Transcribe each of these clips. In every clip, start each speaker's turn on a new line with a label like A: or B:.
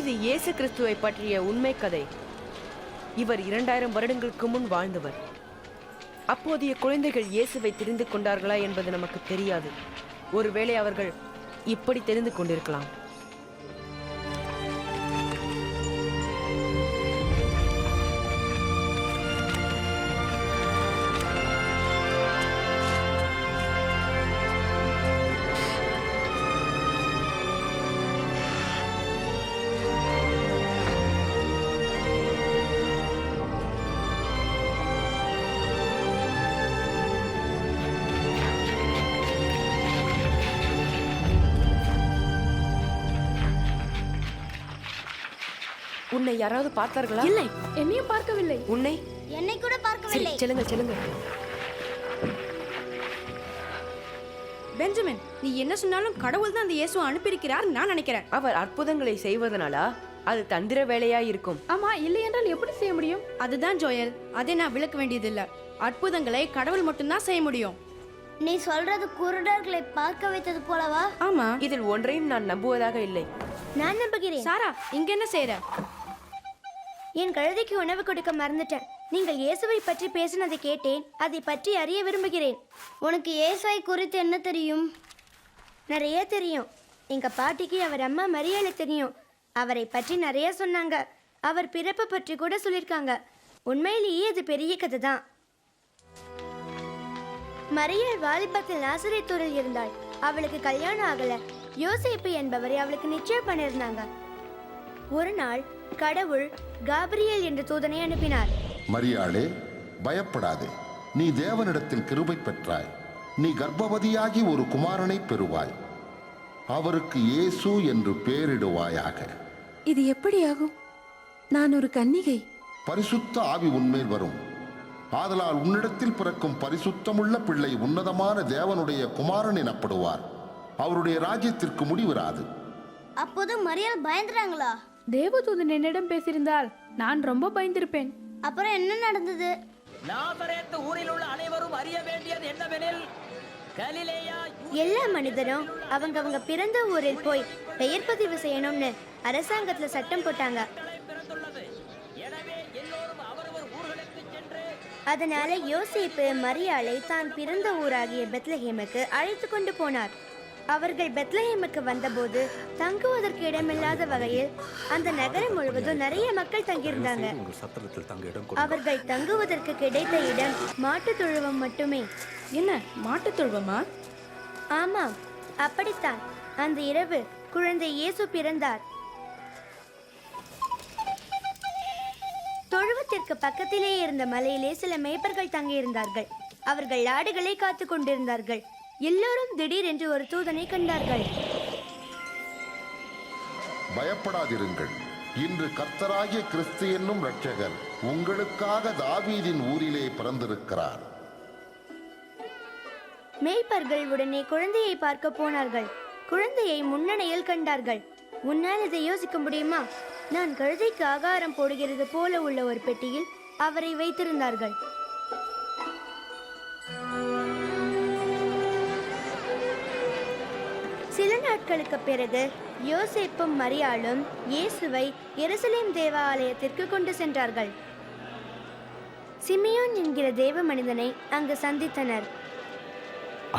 A: இது இயேசு கிறிஸ்துவை பற்றிய உண்மை கதை. இவர் 2000 வருடங்களுக்கு முன் வாழ்ந்தவர். அப்போதைய குழந்தைகள் இயேசுவை தெரிந்து கொண்டார்களா என்பது நமக்கு தெரியாது. ஒருவேளை அவர்கள் இப்படி தெரிந்து கொண்டிருக்கலாம். உன்னை யாராவது பார்த்தார்களா?
B: இல்லை, என்னையும் பார்க்கவில்லை.
A: உன்னை?
C: என்னை கூட பார்க்கவில்லை.
A: செல்லுங்க.
B: பெஞ்சமின், நீ என்ன சொன்னாலும் கடவுள் தான் அந்த இயேசுவை அனுப்பியிருக்கிறார் நான் நினைக்கிறேன்.
A: அவர் அற்புதங்களை செய்வதனாலா? அது தந்திர வேலையா இருக்கும்.
B: ஆமா, இல்லை என்றால் எப்படி செய்ய முடியும்? அதுதான் ஜோயல், அதை நான் விளக்க வேண்டியதில்லை. அற்புதங்களை கடவுள் மட்டும்தான் செய்ய முடியும்.
C: நீ சொல்றது குருடர்களை பார்க்க வைத்தது போலவா?
B: ஆமா.
A: இதில் ஒன்றையும் நான் நம்புவதாக இல்லை.
C: நான் நம்புகிறேன்.
B: சாரா, இங்க என்ன செய்யற?
C: என் கழுதைக்கு உணவு கொடுக்க மறந்துட்டேன். நீங்கள் இயேசுவை பற்றி பேசினதை கேட்டேன். அதை பற்றி அறிய விரும்புகிறேன். உனக்கு இயேசுவை குறித்து என்ன தெரியும்? நிறைய தெரியும். எங்க பாட்டிக்கு அவர் அம்மா மரியாதை தெரியும். அவரை பற்றி நிறைய சொன்னாங்க. அவர் பிறப்பு பற்றி கூட சொல்லியிருக்காங்க. உண்மையிலேயே அது பெரிய கதை தான். மரியாள் வாலிபத்தில் நாசரேத்தூரில் இருந்தாள். அவளுக்கு கல்யாணம் ஆகல. யோசேப்பு என்பவரை அவளுக்கு நிச்சயம் பண்ணியிருந்தாங்க. ஒரு நாள் கடவுள் காபிரியேல் என்ற தூதனை அனுப்பினார்.
D: மரியாளே, பயப்படாதே. நீ தேவனிடத்தில் கிருபை பெற்றாய். நீ கர்ப்பவதியாகி ஒரு குமாரனை பெறுவாய். அவருக்கு இயேசு என்று பெயரிடுவாயாக.
E: இது எப்படியாகும்? நான் ஒரு கன்னிகை.
D: பரிசுத்த ஆவி உன்மேல் வரும். ஆதலால் உன்னிடத்தில் பிறக்கும் பரிசுத்தமுள்ள பிள்ளை உன்னதமான தேவனுடைய குமாரன் எனப்படுவார். அவருடைய ராஜ்யத்திற்கு முடிவிராது.
C: அப்போது மரியாள் பயந்துறாங்களா?
B: தேவதூதன் என்னிடம் பேசியிருந்தால் நான் ரொம்ப பயந்திருப்பேன்.
C: அப்புறம் என்ன நடந்தது?
F: நாசரேத்து ஊரில் உள்ள அனைவரும் அறிய வேண்டியது என்னவெனில், கலிலேயா
C: எல்லா மனிதரும் அவங்க பிறந்த ஊரில் போய் பெயர் பதிவு செய்யணும்னு அரசாங்கத்துல சட்டம் போட்டாங்க.
F: எனவே எல்லோரும் அவரவர் ஊர்களுக்கு சென்று.
C: அதனால யோசேப்பு மரியாளை தான் பிறந்த ஊராகிய பெத்லஹேமுக்கு அழைத்து கொண்டு போனார். அவர்கள் பெத்லஹேமுக்கு வந்தபோது தங்குவதற்கு இடமில்லாத வகையில் அந்த நகரம் முழுவதும் நிறைய மக்கள் தங்கியிருந்தாங்க. அவர்கள் தங்குவதற்கு கிடைத்த இடம் மாட்டு தொழுவம் மட்டுமே.
B: என்ன, மாட்டு தொழுவமா?
C: ஆமாம், அப்படித்தான். அந்த இரவு குழந்தை இயேசு பிறந்தார். தொழுவத்திற்கு பக்கத்திலே இருந்த மலையிலே சில மேய்ப்பர்கள் தங்கியிருந்தார்கள். அவர்கள் ஆடுகளை காத்து கொண்டிருந்தார்கள். எல்லோரும் திடீரென்று ஒரு தூதனை கண்டார்கள்.
D: பயப்படாதிருங்கள். இன்று கர்த்தராகிய கிறிஸ்து என்னும் இரட்சகர் உங்களுக்காக தாவீதின் ஊரிலே பிறந்திருக்கிறார்.
C: மேய்ப்பர்கள் உடனே குழந்தையை பார்க்க போனார்கள். குழந்தையை முன்னணியில் கண்டார்கள். உன்னால் இதை யோசிக்க முடியுமா? நான் கழுதைக்கு ஆகாரம் போடுகிறது போல உள்ள ஒரு பெட்டியில் அவரை வைத்திருந்தார்கள். சில நாட்களுக்கு பிறகு யோசேப்பும் மரியாளும் இயேசுவை எருசலேம் தேவாலயத்திற்கு கொண்டு சென்றார்கள். சிமியோன் என்கிற தேவ மனிதனை அங்கு சந்தித்தனர்.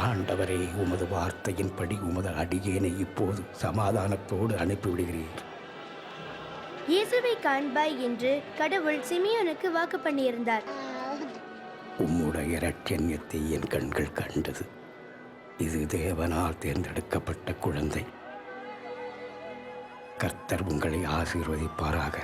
G: ஆண்டவரே, உமது வார்த்தையின்படி உமது அடியேனை இப்போது சமாதானத்தோடு அனுப்பிவிடுகிறீர்.
C: இயேசுவை காண்பாய் என்று கடவுள் சிமியோனுக்கு வாக்கு பண்ணியிருந்தார்.
G: உம்முடைய இரட்சண்யத்தை என் கண்கள் கண்டது. இது தேவனால் தேர்ந்தெடுக்கப்பட்ட குழந்தை. கர்த்தர் உங்களை ஆசீர்வதிப்பாராக.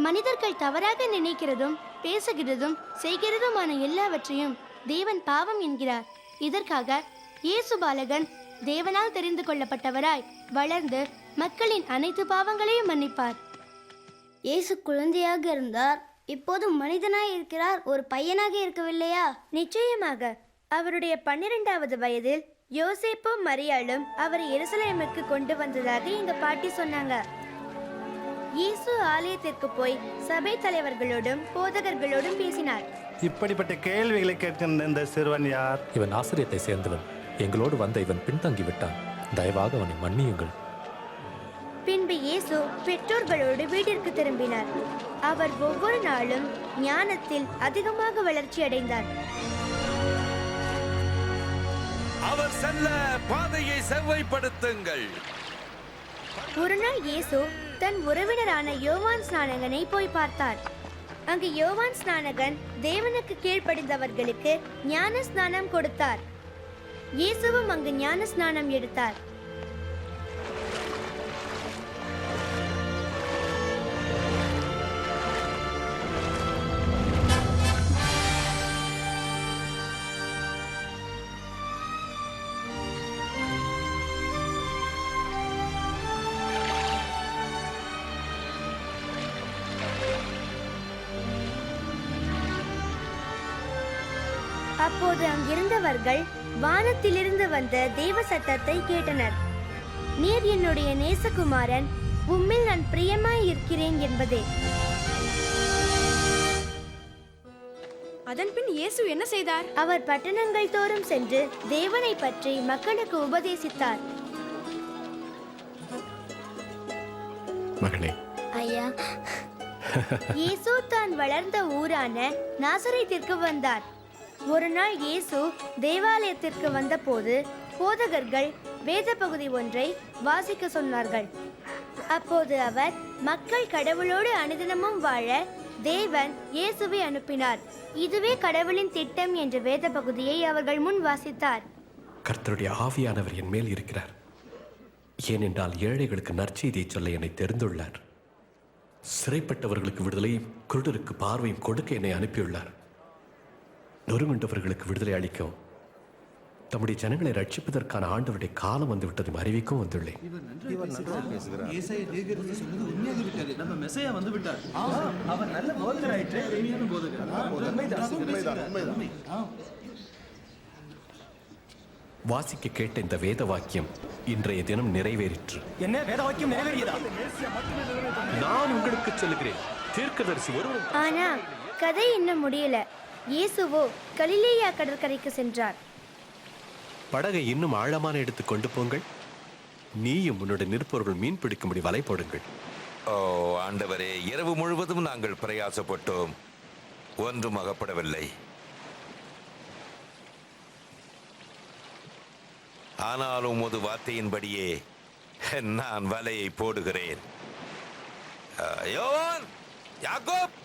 C: மனிதர்கள் தவறாக நினைக்கிறதும் பேசுகிறதும் செய்கிறதுமான எல்லாவற்றையும் தேவன் பாவம் என்கிறார். இதற்காக இயேசு பாலகன் தேவனால் தெரிந்து கொள்ளப்பட்டவராய் வளர்ந்து மக்களின் அனைத்து பாவங்களையும் மன்னிப்பார். இயேசு குழந்தையாக இருந்தார். இப்போது மனிதனாய் இருக்கிறார். ஒரு பையனாக இருக்கவில்லையா? நிச்சயமாக. அவருடைய 12வது வயதில் யோசேப்பும் மரியாளும் அவரை எருசலேமுக்கு கொண்டு வந்ததாக எங்க பாட்டி சொன்னாங்க. இயேசு ஆலயத்திற்கு போய் சபை தலைவர்களோடும் போதகர்களோடும் பேசினார்.
H: இப்படிப்பட்ட கேள்விகளை கேட்கின்ற இந்த சிறுவன் யார்?
I: இவன் ஆசிரியத்தை சேர்ந்தவன். எங்களோடு வந்த இவன் பின்தங்கி விட்டான். தயவாக அவனை மன்னியுங்கள்.
C: பின்பு பின்பு இயேசு பெற்றோர்களோடு வீட்டிற்கு திரும்பினார். அவர் ஒவ்வொரு நாளும் ஞானத்தில் அதிகமாக வளர்ச்சி அடைந்தார்.
I: அவர் செல்ல பாதையை செவ்வாய்ப்படுத்துங்கள்.
C: ஒரு நாள் இயேசு தன் உறவினரான யோவான் ஸ்நானகனை போய் பார்த்தார். அங்கு யோவான் ஸ்நானகன் தேவனுக்கு கீழ்ப்படிந்தவர்களுக்கு ஞான ஸ்நானம் கொடுத்தார். இயேசுவும் அங்கு ஞான ஸ்நானம் எடுத்தார். அப்போது அங்கிருந்தவர்கள் வானத்திலிருந்து வந்த தேவ சத்தத்தை கேட்டனர். நீர் என்னுடைய நேசகுமாரன், உம்மில் நான் பிரியமாய் இருக்கிறேன் என்பதே.
B: அதன் பின் இயேசு என்ன செய்தார்?
C: அவர் பட்டணங்கள் தோறும் சென்று தேவனை பற்றி மக்களுக்கு உபதேசித்தார்.
J: மகனே,
C: ஐயா, இயேசு தான் வளர்ந்த ஊரான நாசரேத்திற்கு வந்தார். ஒரு நாள் இயேசு தேவாலயத்திற்கு வந்தபோது போதகர்கள் வேத பகுதி ஒன்றை வாசிக்க சொன்னார்கள். அப்போது அவர் மக்கள் கடவுளோடு அனுதினமும் வாழ தேவன் இயேசுவை அனுப்பினார், இதுவே கடவுளின் திட்டம் என்ற வேத பகுதியை அவர்கள் முன் வாசித்தார்.
J: கர்த்தருடைய ஆவியானவர் என் மேல் இருக்கிறார், ஏனென்றால் ஏழைகளுக்கு நற்செய்தியை சொல்ல என்னை தெரிந்துள்ளார். சிறைப்பட்டவர்களுக்கு விடுதலையும் குருடருக்கு பார்வையும் கொடுக்க என்னை அனுப்பியுள்ளார். நொறுங்குண்டவர்களுக்கு விடுதலை அளிக்கவும் தம்முடைய ஜனங்களை ரட்சிப்பதற்கான ஆண்டவருடைய காலம் வந்துவிட்டதும் அறிவிக்கவும் வந்துள்ளேன். வாசிக்க கேட்ட இந்த வேத வாக்கியம் இன்றைய தினம் நிறைவேறிற்று.
F: என்ன வேத வாக்கியம் நிறைவேறியதா?
J: நான் உங்களுக்கு சொல்லுகிறேன், தீர்க்கதரிசி ஒருவரும்.
C: ஆனா கதை இன்னும் முடியல. இயேசுவோ கலிலேயா கடற்கரைக்கு சென்றார்.
J: படகை இன்னும் ஆழமான எடுத்து கொண்டு போங்கள், நீயும் உன்னுடைய நிற்பவர்கள் மீன் பிடிக்கும்படி வலை போடுங்கள்.
I: ஓ ஆண்டவரே, இரவு முழுவதும் நாங்கள் பிரயாசப்பட்டோம், ஒன்றும் அகப்படவில்லை. ஆனாலும் உமது வார்த்தையின்படியே நான் வலையை போடுகிறேன். யோவான், யாக்கோப்,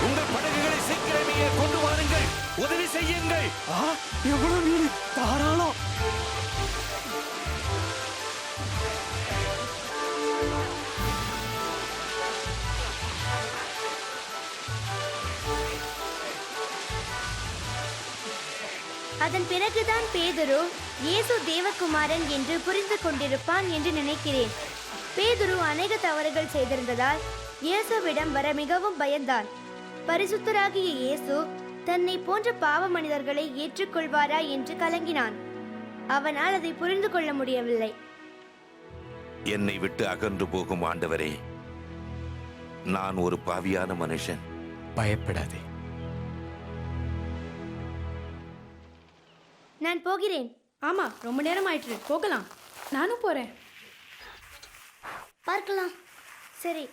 I: உங்கள் படகுகளை சீக்கிரமே கொண்டு வாருங்கள், உதவி செய்யுங்கள்.
F: எவ்வளவு மீன் தாராளம்.
C: அதன் பிறகுதான் பேதுரு இயேசு தேவகுமாரன் என்று புரிந்து கொண்டிருப்பான் என்று நினைக்கிறேன். பேதுரு அநேக தவறுகள் செய்திருந்ததால் இயேசுவிடம் வர மிகவும் பயந்தான். பரிசுத்தராகிய இயேசு தன்னை போன்ற பாவ மனிதர்களை ஏற்றுக்கொள்வாரா என்று கலங்கினான். அவனால் அதை புரிந்து கொள்ள முடியவில்லை.
I: என்னை விட்டு அகன்று போகும் ஆண்டவரே, நான் ஒரு பாவியான மனுஷன்.
J: பயப்படாதே,
C: நான் போகிறேன்.
B: ஆமா, ரொம்ப நேரம் ஆயிற்று, போகலாம்.
E: நானும் போறேன்.
C: பார்க்கலாம். சரி.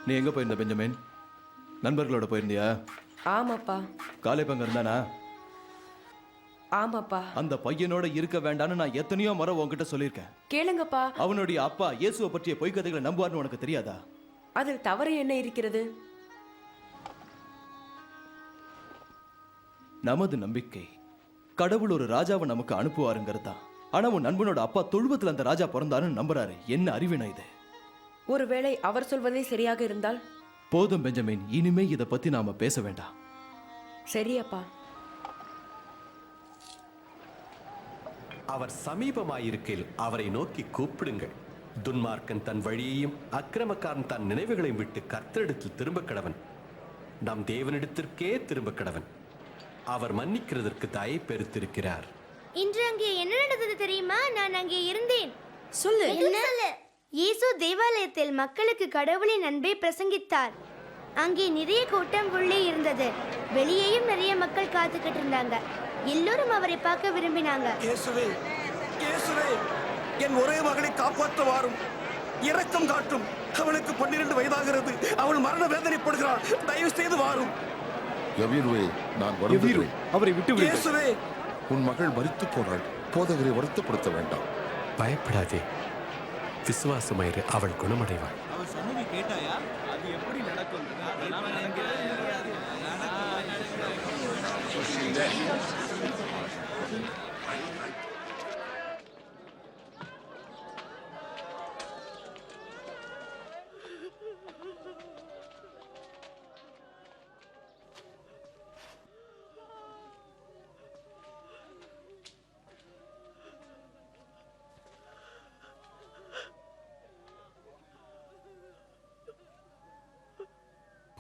K: நீ எங்க போயிருந்த பெஞ்சமின்? நண்பர்களோட போயிருந்தியா?
A: ஆமாப்பா.
K: காலை பங்க இருந்தானா?
A: ஆமாப்பா.
K: அந்த பையனோட இருக்க வேண்டாம்னு நான் எத்தனையோ முறை உன்கிட்ட சொல்லியிருக்கேன்.
A: கேளுங்கப்பா.
K: அவனுடைய அப்பா இயேசுவை பற்றிய பொய்க்கதைகளை நம்புவார்னு உனக்கு தெரியாதா?
A: அதில் தவறு என்ன இருக்கிறது?
K: நமது நம்பிக்கை கடவுள் ஒரு ராஜாவை நமக்கு அனுப்புவாருங்கிறது தான். ஆனா உன் நண்பனோட அப்பா தொழுவத்துல அந்த ராஜா பிறந்தாருன்னு நம்புறாரு. என்ன அறிவினா இது?
A: ஒருவேளை அவர் சொல்வதே சரியாக இருந்தால்?
K: போதும் பெஞ்சமின், இனிமே இதை பத்தி நாம பேச வேண்டாம்.
A: சரியப்பா.
J: அவர் சமீபமாயிருக்கையில் அவரை நோக்கி கூப்பிடுங்கள். துன்மார்க்கன் தன் வழியையும் அக்கிரமக்காரன் தன் நினைவுகளையும் விட்டு கர்த்தரிடத்தில் திரும்ப கடவன். நம் தேவனிடத்திற்கே திரும்ப கடவன். அவர் மன்னிக்கிறதற்கு தயை பெருத்திருக்கிறார்.
C: இன்று அங்கே என்ன நடந்தது தெரியுமா? நான் அங்கே இருந்தேன்.
B: சொல்லு.
C: என்ன? இயேசு தேவாலயத்தில் மக்களுக்கு கடவுளின் அன்பை பிரசங்கித்தார். அங்கே நிறைய கூட்டம் உள்ளே இருந்தது. வெளியேயும் நிறைய மக்கள் காத்துக்கிட்டு இருந்தாங்க. எல்லோரும் அவரை பார்க்க விரும்பினாங்க.
F: இயேசுவே, இயேசுவே, என் ஒரே மகளை காப்பாற்ற வாரும், இரக்கம் காட்டும். அவளுக்கு 12 வயதாகிறது. அவள் மரண வேதனைப்படுகிறாள். தயவு செய்து வாரும்.
D: எவ்வீருவே, நான் வருகிறேன்.
K: அவரை விட்டு
F: இயேசுவே,
D: உன் மகள் மரித்து போனாள். போதகரை வருத்தப்படுத்த வேண்டாம்.
J: பயப்படாதே, விசுவாசமாயிரு, அவள் குணமடைவாள்.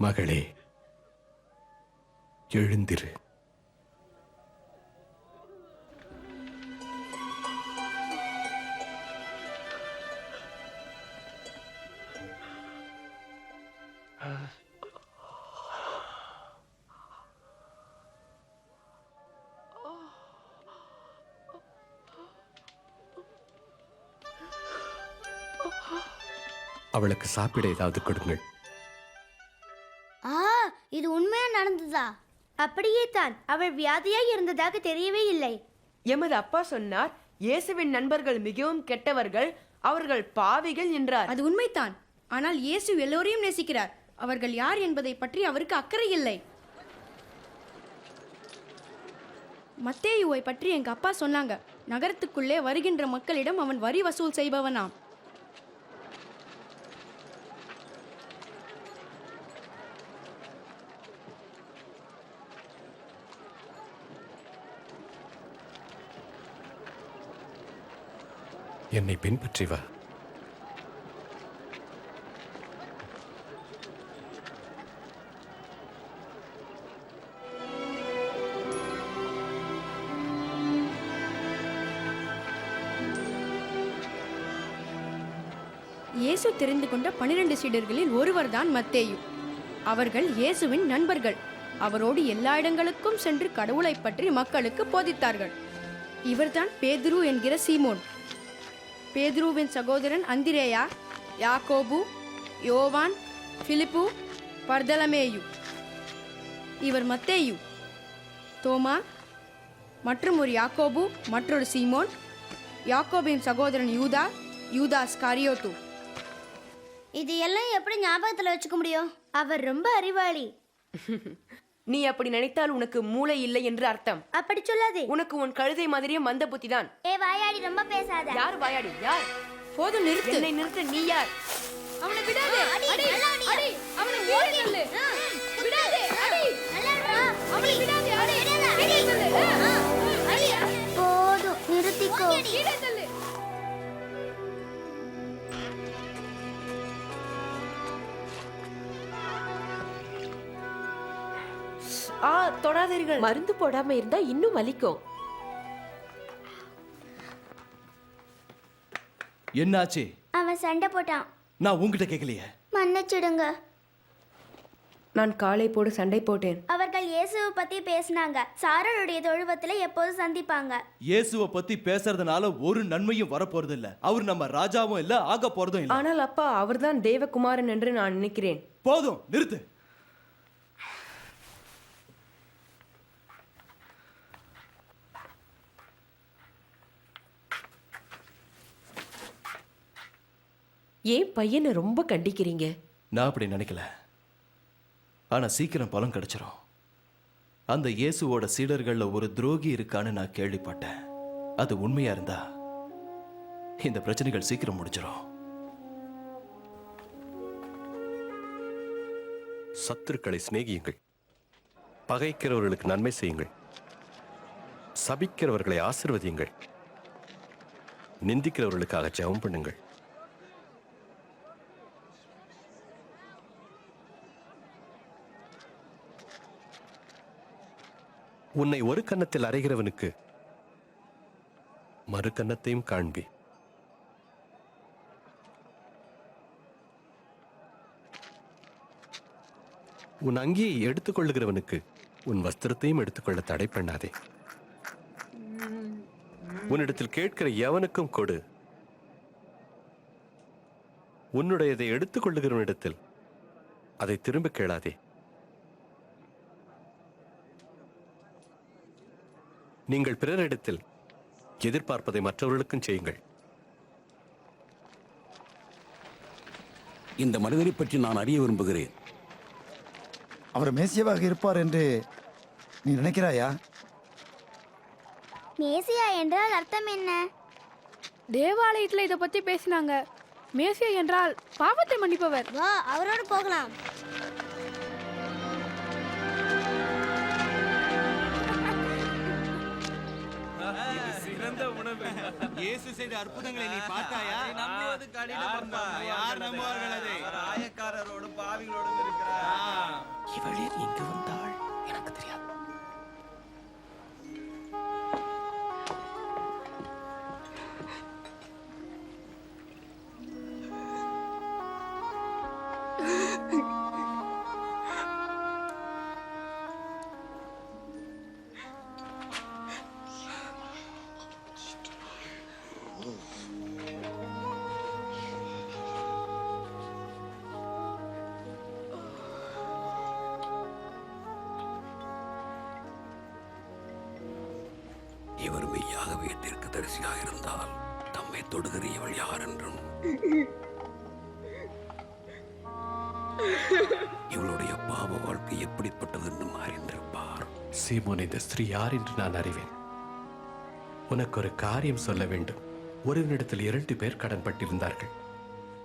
J: மகளே, எழுந்திரு. அவளுக்கு சாப்பிட ஏதாவது கொடுங்கள்.
C: இது உண்மையா நடந்ததா? அப்படியே தான். அவள் வியாதியாய் இருந்ததாக தெரியவே இல்லை.
A: எமது அப்பா சொன்னார், இயேசுவின் நண்பர்கள் மிகவும் கெட்டவர்கள், அவர்கள் பாவிகள் என்றார்.
B: அது உண்மைதான். ஆனால் இயேசு எல்லோரையும் நேசிக்கிறார். அவர்கள் யார் என்பதை பற்றி அவருக்கு அக்கறை இல்லை. மத்தேயுவை பற்றி எங்க அப்பா சொன்னாங்க. நகரத்துக்குள்ளே வருகின்ற மக்களிடம் அவன் வரி வசூல் செய்பவனாம்.
J: என்னை பின்பற்றி வா.
B: இயேசு தெரிந்து கொண்ட 12 சீடர்களில் ஒருவர்தான் மத்தேயு. அவர்கள் இயேசுவின் நண்பர்கள். அவரோடு எல்லா இடங்களுக்கும் சென்று கடவுளை பற்றி மக்களுக்கு போதித்தார்கள். இவர்தான் பேதுரு என்கிற சீமோன். பேதுருவின் சகோதரன் அந்திரேயா, யாக்கோபு, யோவான், பிலிப்பு, பர்தலமேயு. இவர் மத்தேயு. தோமா மற்றும் ஒரு யாக்கோபு, மற்றொரு சீமோன், யாக்கோபின் சகோதரன் யூதா, யூதாஸ் காரியோத்து.
C: இது எல்லாம் எப்படி ஞாபகத்துல வச்சுக்க முடியும்? அவர் ரொம்ப அறிவாளி.
A: நீ அப்படி நினைத்தால் உனக்கு மூளை இல்லை என்று அர்த்தம்.
C: அப்படி சொல்லாதே.
A: உனக்கு உன் கழுதை மாதிரியே மந்த புத்தி தான்.
C: வாயாடி, ரொம்ப பேசாத.
A: யார் வாயாடி? யார்?
B: போதும், நிறுத்து.
A: என்னை நிறுத்த. நீ யார்?
B: அவனை விடாதே. அடி, அடி. அவனை கீழே தள்ளு. விடாதே. அடி. அவனை விடாதே. அடி. கீழே தள்ளு. அடி.
C: போதும், நிறுத்திக்கோ.
B: கீழே தள்ளு.
A: தொடாதீர்கள்.
E: மருந்து போடாம இருந்தா இன்னும் வலிக்கும்.
K: என்னாச்சு?
C: அவன் சண்டை போட்டான்.
K: நான் உங்ககிட்ட கேட்கலையே.
C: மன்னிச்சிடுங்க.
A: நான் காலை போடு சண்டை போட்டேன்.
C: அவர்கள் இயேசுவை பத்தி பேசினாங்க. சாரலுடைய தொழுவத்துல எப்போது சந்திப்பாங்க.
K: இயேசுவை பத்தி பேசுறதுனால ஒரு நன்மையும் வரப்போறது இல்ல. அவர் நம்ம ராஜாவும் இல்ல, ஆக போறதும் இல்ல.
A: ஆனால் அப்பா, அவர்தான் தேவகுமாரன் என்று நான் நினைக்கிறேன்.
K: போதும், நிறுத்து.
E: ஏன் பையனை ரொம்ப கண்டிக்கிறீங்க?
K: நான் அப்படி நினைக்கல. ஆனா சீக்கிரம் பலன் கிடைச்சிரும். அந்த இயேசுவோட சீடர்கள்ல ஒரு துரோகி இருக்கான்னு நான் கேள்விப்பட்டேன். அது உண்மையா இருந்தா இந்த பிரச்சனைகள் சீக்கிரம் முடிஞ்சிடும்.
J: சத்துருக்களை சிநேகியுங்கள், பகைக்கிறவர்களுக்கு நன்மை செய்யுங்கள், சபிக்கிறவர்களை ஆசீர்வதியுங்கள். நிந்திக்கிறவர்களுக்காக ஜெபம் பண்ணுங்கள். உன்னை ஒரு கன்னத்தில் அறைகிறவனுக்கு மறு கன்னத்தையும் காண்பி. உன் அங்கியை எடுத்துக்கொள்ளுகிறவனுக்கு உன் வஸ்திரத்தையும் எடுத்துக்கொள்ள தடை பண்ணாதே. உன்னிடத்தில் கேட்கிற எவனுக்கும் கொடு. உன்னுடையதை எடுத்துக்கொள்ளுகிறவனிடத்தில் அதை திரும்ப கேளாதே. நீங்கள் பிறரிடத்தில் எதிர்பார்ப்பதை மற்றவர்களுக்கும் செய்யுங்கள்.
L: இந்த மனிதரை பற்றி நான் அறிய விரும்புகிறேன்.
M: அவர் மேசியாவாக இருப்பார் என்று நீ நினைக்கிறாயா?
C: மேசியா என்றால் அர்த்தம் என்ன?
B: தேவாலயத்துல இத பத்தி பேசினாங்க. மேசியா என்றால் பாவத்தை மன்னிப்பவர்.
C: வா, அவரோடு போகலாம்.
F: சிறந்த உணவு. இயேசு செய்த அற்புதங்களை நீ பார்த்தாயா? நம்புவது கடினம். யார் நம்புவார்கள் அதை? ஆயக்காரரோடும் பாவிகளோடும் இருக்கிறார்.
G: இவளே இங்கு வந்தாள் எனக்கு தெரியாது.
L: இவர் மெய்யாகவே தீர்க்கதரிசியாக இருந்தால் தம்மை தொடுகிற இவள் யார் என்றும் இவளுடைய பாவ வாழ்க்கை எப்படிப்பட்டது என்றும் அறிந்திருப்பார்.
J: சீமோன், இந்த ஸ்திரீ யார் என்று நான் அறிவேன். உனக்கு ஒரு காரியம் சொல்ல வேண்டும். ஒருவனிடத்தில் 2 பேர் கடன்பட்டிருந்தார்கள்.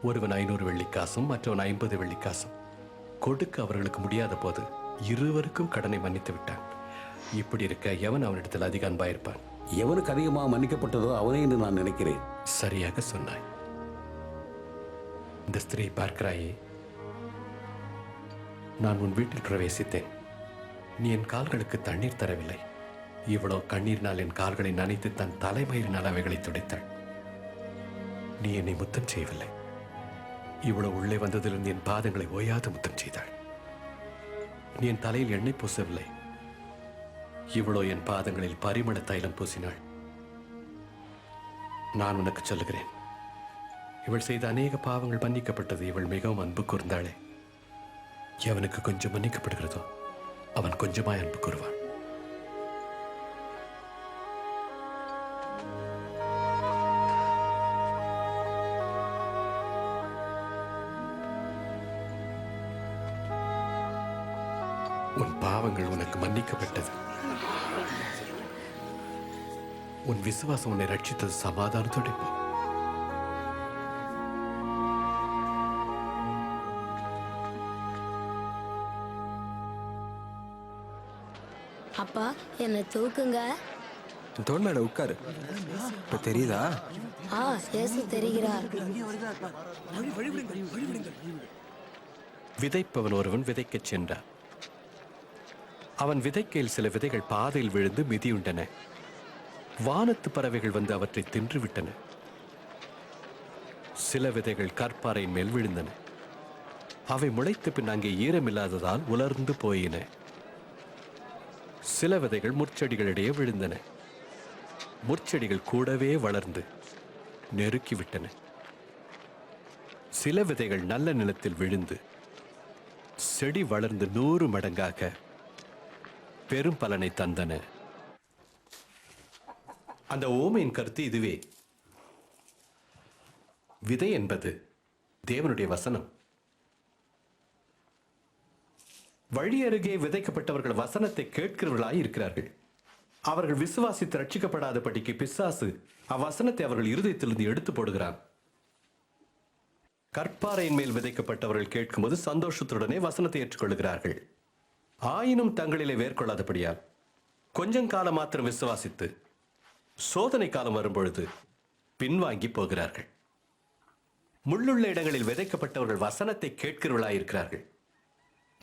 J: ஒருவன் 500 வெள்ளிக்காசும் மற்றவன் 50 வெள்ளிக்காசும். கொடுக்க அவர்களுக்கு முடியாத போது இருவருக்கும் கடனை மன்னித்து விட்டான். இப்படி இருக்க எவன் அவனிடத்தில் அதிக அன்பாயிருப்பான்?
L: எவனுக்கு அதிகமாக மன்னிக்கப்பட்டதோ அவனே என்று நான் நினைக்கிறேன்.
J: சரியாக சொன்னாய். இந்த ஸ்திரீ பார்க்கிறாயே, நான் உன் வீட்டில் பிரவேசித்தேன். நீ என் கால்களுக்கு தண்ணீர் தரவில்லை. இவ்வளவு கண்ணீரினால் என் கால்களை நனைத்து தன் தலைமயிரினால் அவைகளை துடைத்தாள். நீ என்னை முத்தம் செய்யவில்லை. இவ்வளவு உள்ளே வந்ததிலிருந்து என் பாதங்களை ஓயாது முத்தம் செய்தாள். நீ என் தலையில் எண்ணெய் பூசவில்லை. இவ்வளோ என் பாதங்களில் பரிமள தைலம் பூசினாள். நான் உனக்கு சொல்லுகிறேன், இவள் செய்த அநேக பாவங்கள் மன்னிக்கப்பட்டது. இவள் மிகவும் அன்பு கூர்ந்தாளே. எவனுக்கு கொஞ்சம் மன்னிக்கப்படுகிறதோ அவன் கொஞ்சமாய் அன்பு கூறுவான். உன் பாவங்கள் உனக்கு மன்னிக்கப்பட்டது. உன் விசுவாசம் உன்னை ரட்சித்தது. சமாதானத்தோடு போ.
C: அப்பா, என்னை தூக்குங்க.
F: தோல் மேல உட்காரு. இப்ப தெரியுதா?
C: இயேசு தெரிகிறார்.
J: விதைப்பவன் ஒருவன் விதைக்கச் சென்றான். அவன் விதைக்கையில் சில விதைகள் பாதையில் விழுந்து மிதியுண்டன. வானத்து பறவைகள் வந்து அவற்றை தின்றுவிட்டன. சில விதைகள் கற்பாறையின் மேல் விழுந்தன. அவை முளைத்த பின் அங்கே ஈரமில்லாததால் உலர்ந்து போயின. சில விதைகள் முற்செடிகளிடையே விழுந்தன. முற்செடிகள் கூடவே வளர்ந்து நெருக்கிவிட்டன. சில விதைகள் நல்ல நிலத்தில் விழுந்து செடி வளர்ந்து 100 மடங்காக பெரும் பலனை தந்தன. அந்த ஓமையின் கருத்து இதுவே. விதை என்பது தேவனுடைய வசனம். வழி அருகே விதைக்கப்பட்டவர்கள் வசனத்தை கேட்கிறவர்களாய் இருக்கிறார்கள். அவர்கள் விசுவாசித்து ரட்சிக்கப்படாதபடிக்கு பிசாசு அவ்வசனத்தை அவர்கள் இருதயத்திலிருந்து எடுத்து போடுகிறான். கற்பாறையின் மேல் விதைக்கப்பட்டவர்கள் கேட்கும்போது சந்தோஷத்துடனே வசனத்தை ஏற்றுக்கொள்கிறார்கள். ஆயினும் தங்களிலே வேர்கொள்ளாதபடியால் கொஞ்சம் காலம் மாத்திரம் விசுவாசித்து சோதனை காலம் வரும்பொழுது பின்வாங்கி போகிறார்கள். முள்ளுள்ள இடங்களில் விதைக்கப்பட்டவர்கள் வசனத்தை கேட்கிறவர்களாயிருக்கிறார்கள்.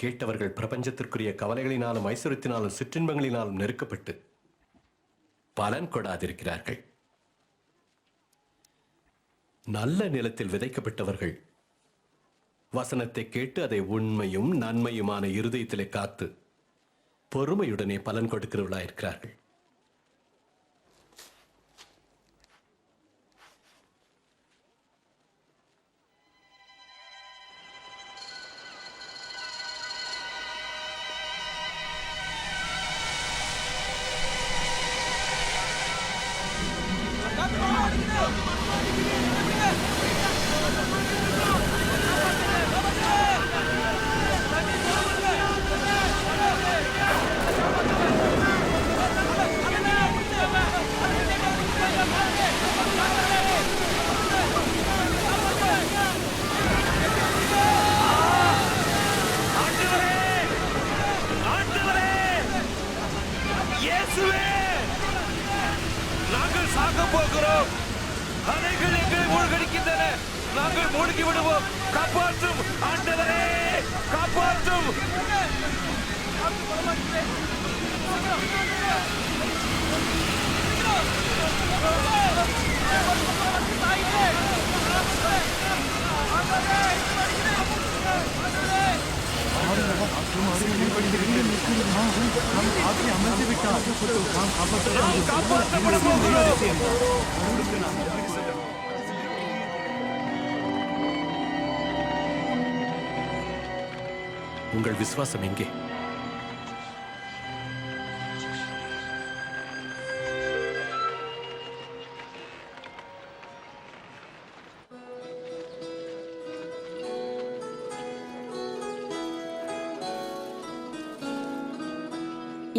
J: கேட்டவர்கள் பிரபஞ்சத்திற்குரிய கவலைகளினாலும் ஐஸ்வர்யத்தினாலும் சிற்றின்பங்களினாலும் நெருக்கப்பட்டு பலன் கொடாதிருக்கிறார்கள். நல்ல நிலத்தில் விதைக்கப்பட்டவர்கள் வசனத்தை கேட்டு அதை உண்மையும் நன்மையுமான இருதயத்திலே காத்து பொறுமையுடனே பலன் கொடுக்கிறவர்களாயிருக்கிறார்கள்.
I: நாங்கள் சாக போகிறோம். அலைகள் எங்களை மூழ்கடிக்கின்றன. நாங்கள் மூழ்கி விடுவோம். காப்பாற்றும் ஆண்டவரே, காப்பாற்றும்.
J: உங்கள் விசுவாசம் எங்கே?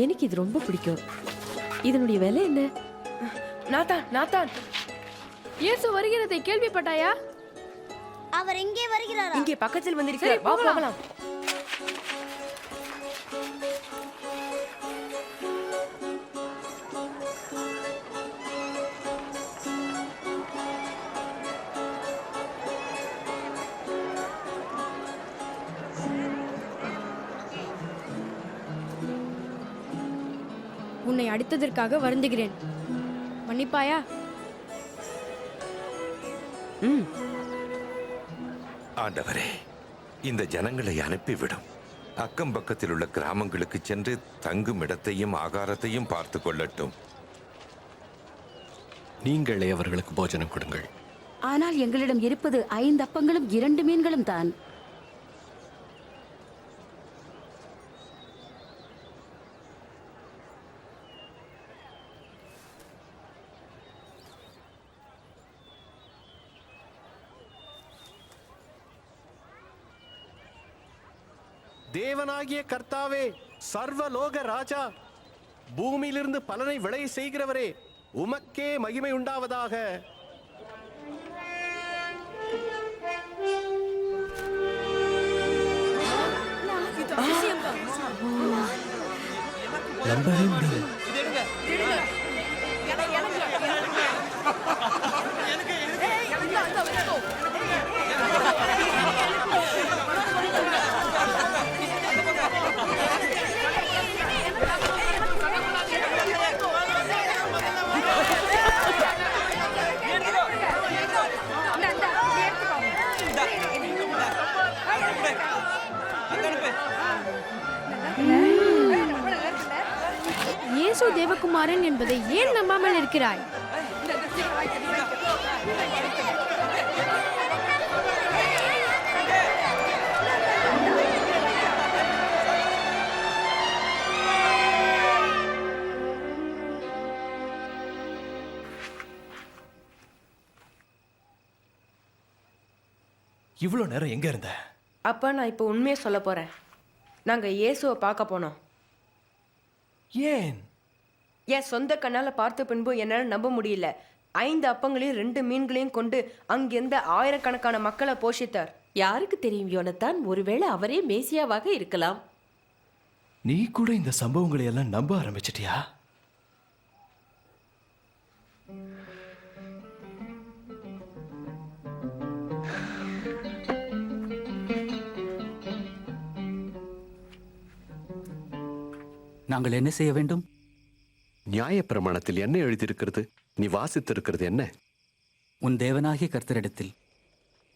E: எனக்கு இது ரொம்ப பிடிக்கும். இதனுடைய விலை என்ன?
A: நாத்தான்,
B: இயேசு வருகிறதை கேள்விப்பட்டாயா?
C: அவர் எங்கே வருகிறாரா?
A: இங்கே பக்கத்தில் வந்திருக்கிறார். வா போகலாம்.
B: உன்னை அடித்ததற்காக வருந்துகிறேன். மன்னிப்பாயா?
I: ஆண்டவரே, இந்த ஜனங்களை அனுப்பிவிடும். அக்கம் பக்கத்தில் உள்ள கிராமங்களுக்கு சென்று தங்கும் இடத்தையும் ஆகாரத்தையும் பார்த்து கொள்ளட்டும்.
J: நீங்களே அவர்களுக்கு போஜனம் கொடுங்கள்.
E: ஆனால் எங்களிடம் இருப்பது 5 அப்பங்களும் 2 மீன்களும் தான்.
J: தேவனாகிய கர்த்தாவே, சர்வலோக ராஜா, பூமியிலிருந்து பலனை விளைய செய்கிறவரே, உமக்கே மகிமை உண்டாவதாக.
K: நம்பவே முடியல.
B: இயேசு தேவகுமாரன் என்பதை ஏன் நம்பாமல் இருக்கிறாய்?
K: இவ்வளவு நேரம் எங்க இருந்த?
A: அப்பா, நான் இப்போ உண்மையை சொல்ல போறேன். நாங்க இயேசுவை பார்க்க போனோம்.
K: ஏன்?
A: என் சொந்த கண்ணால பார்த்த பின்பு என்னால் நம்ப முடியல. 5 அப்பங்களையும் 2 மீன்களையும் கொண்டு அங்கிருந்த ஆயிரக்கணக்கான மக்களை போஷித்தார்.
E: யாருக்கு தெரியும் யோனத்தான், ஒருவேளை அவரே மேசியாவாக இருக்கலாம்.
K: நீ கூட இந்த சம்பவங்களை எல்லாம் நம்ப ஆரம்பிச்சிட்டியா?
G: நாங்கள் என்ன செய்ய வேண்டும்?
J: நியாயப்பிரமாணத்தில் என்ன எழுதியிருக்கிறது? நீ வாசித்திருக்கிறது என்ன?
G: உன் தேவனாகிய கர்த்தரிடத்தில்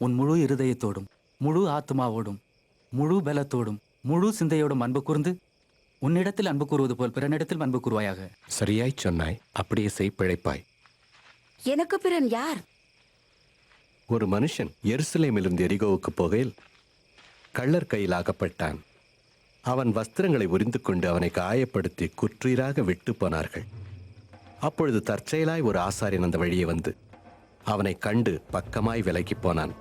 G: உன் முழு இருதயத்தோடும் முழு ஆத்மாவோடும் முழு பலத்தோடும் முழு சிந்தையோடும் அன்பு கூர்ந்து உன்னிடத்தில் அன்பு கூறுவது போல் பிறனிடத்தில் அன்பு கூறுவாயாக.
J: சரியாய் சொன்னாய். அப்படியே செய், பிழைப்பாய்.
E: எனக்கு பிறன் யார்?
J: ஒரு மனுஷன் எருசலேமிலிருந்து எரிகோவுக்கு போகையில் கள்ளர் கையில் ஆகப்பட்டான். அவன் வஸ்திரங்களை உரிந்து கொண்டு அவனை காயப்படுத்தி குற்றீராக விட்டு போனார்கள். அப்பொழுது தற்செயலாய் ஒரு ஆசாரியன் அந்த வழியே வந்து அவனை கண்டு பக்கமாய் விலகி போனான்.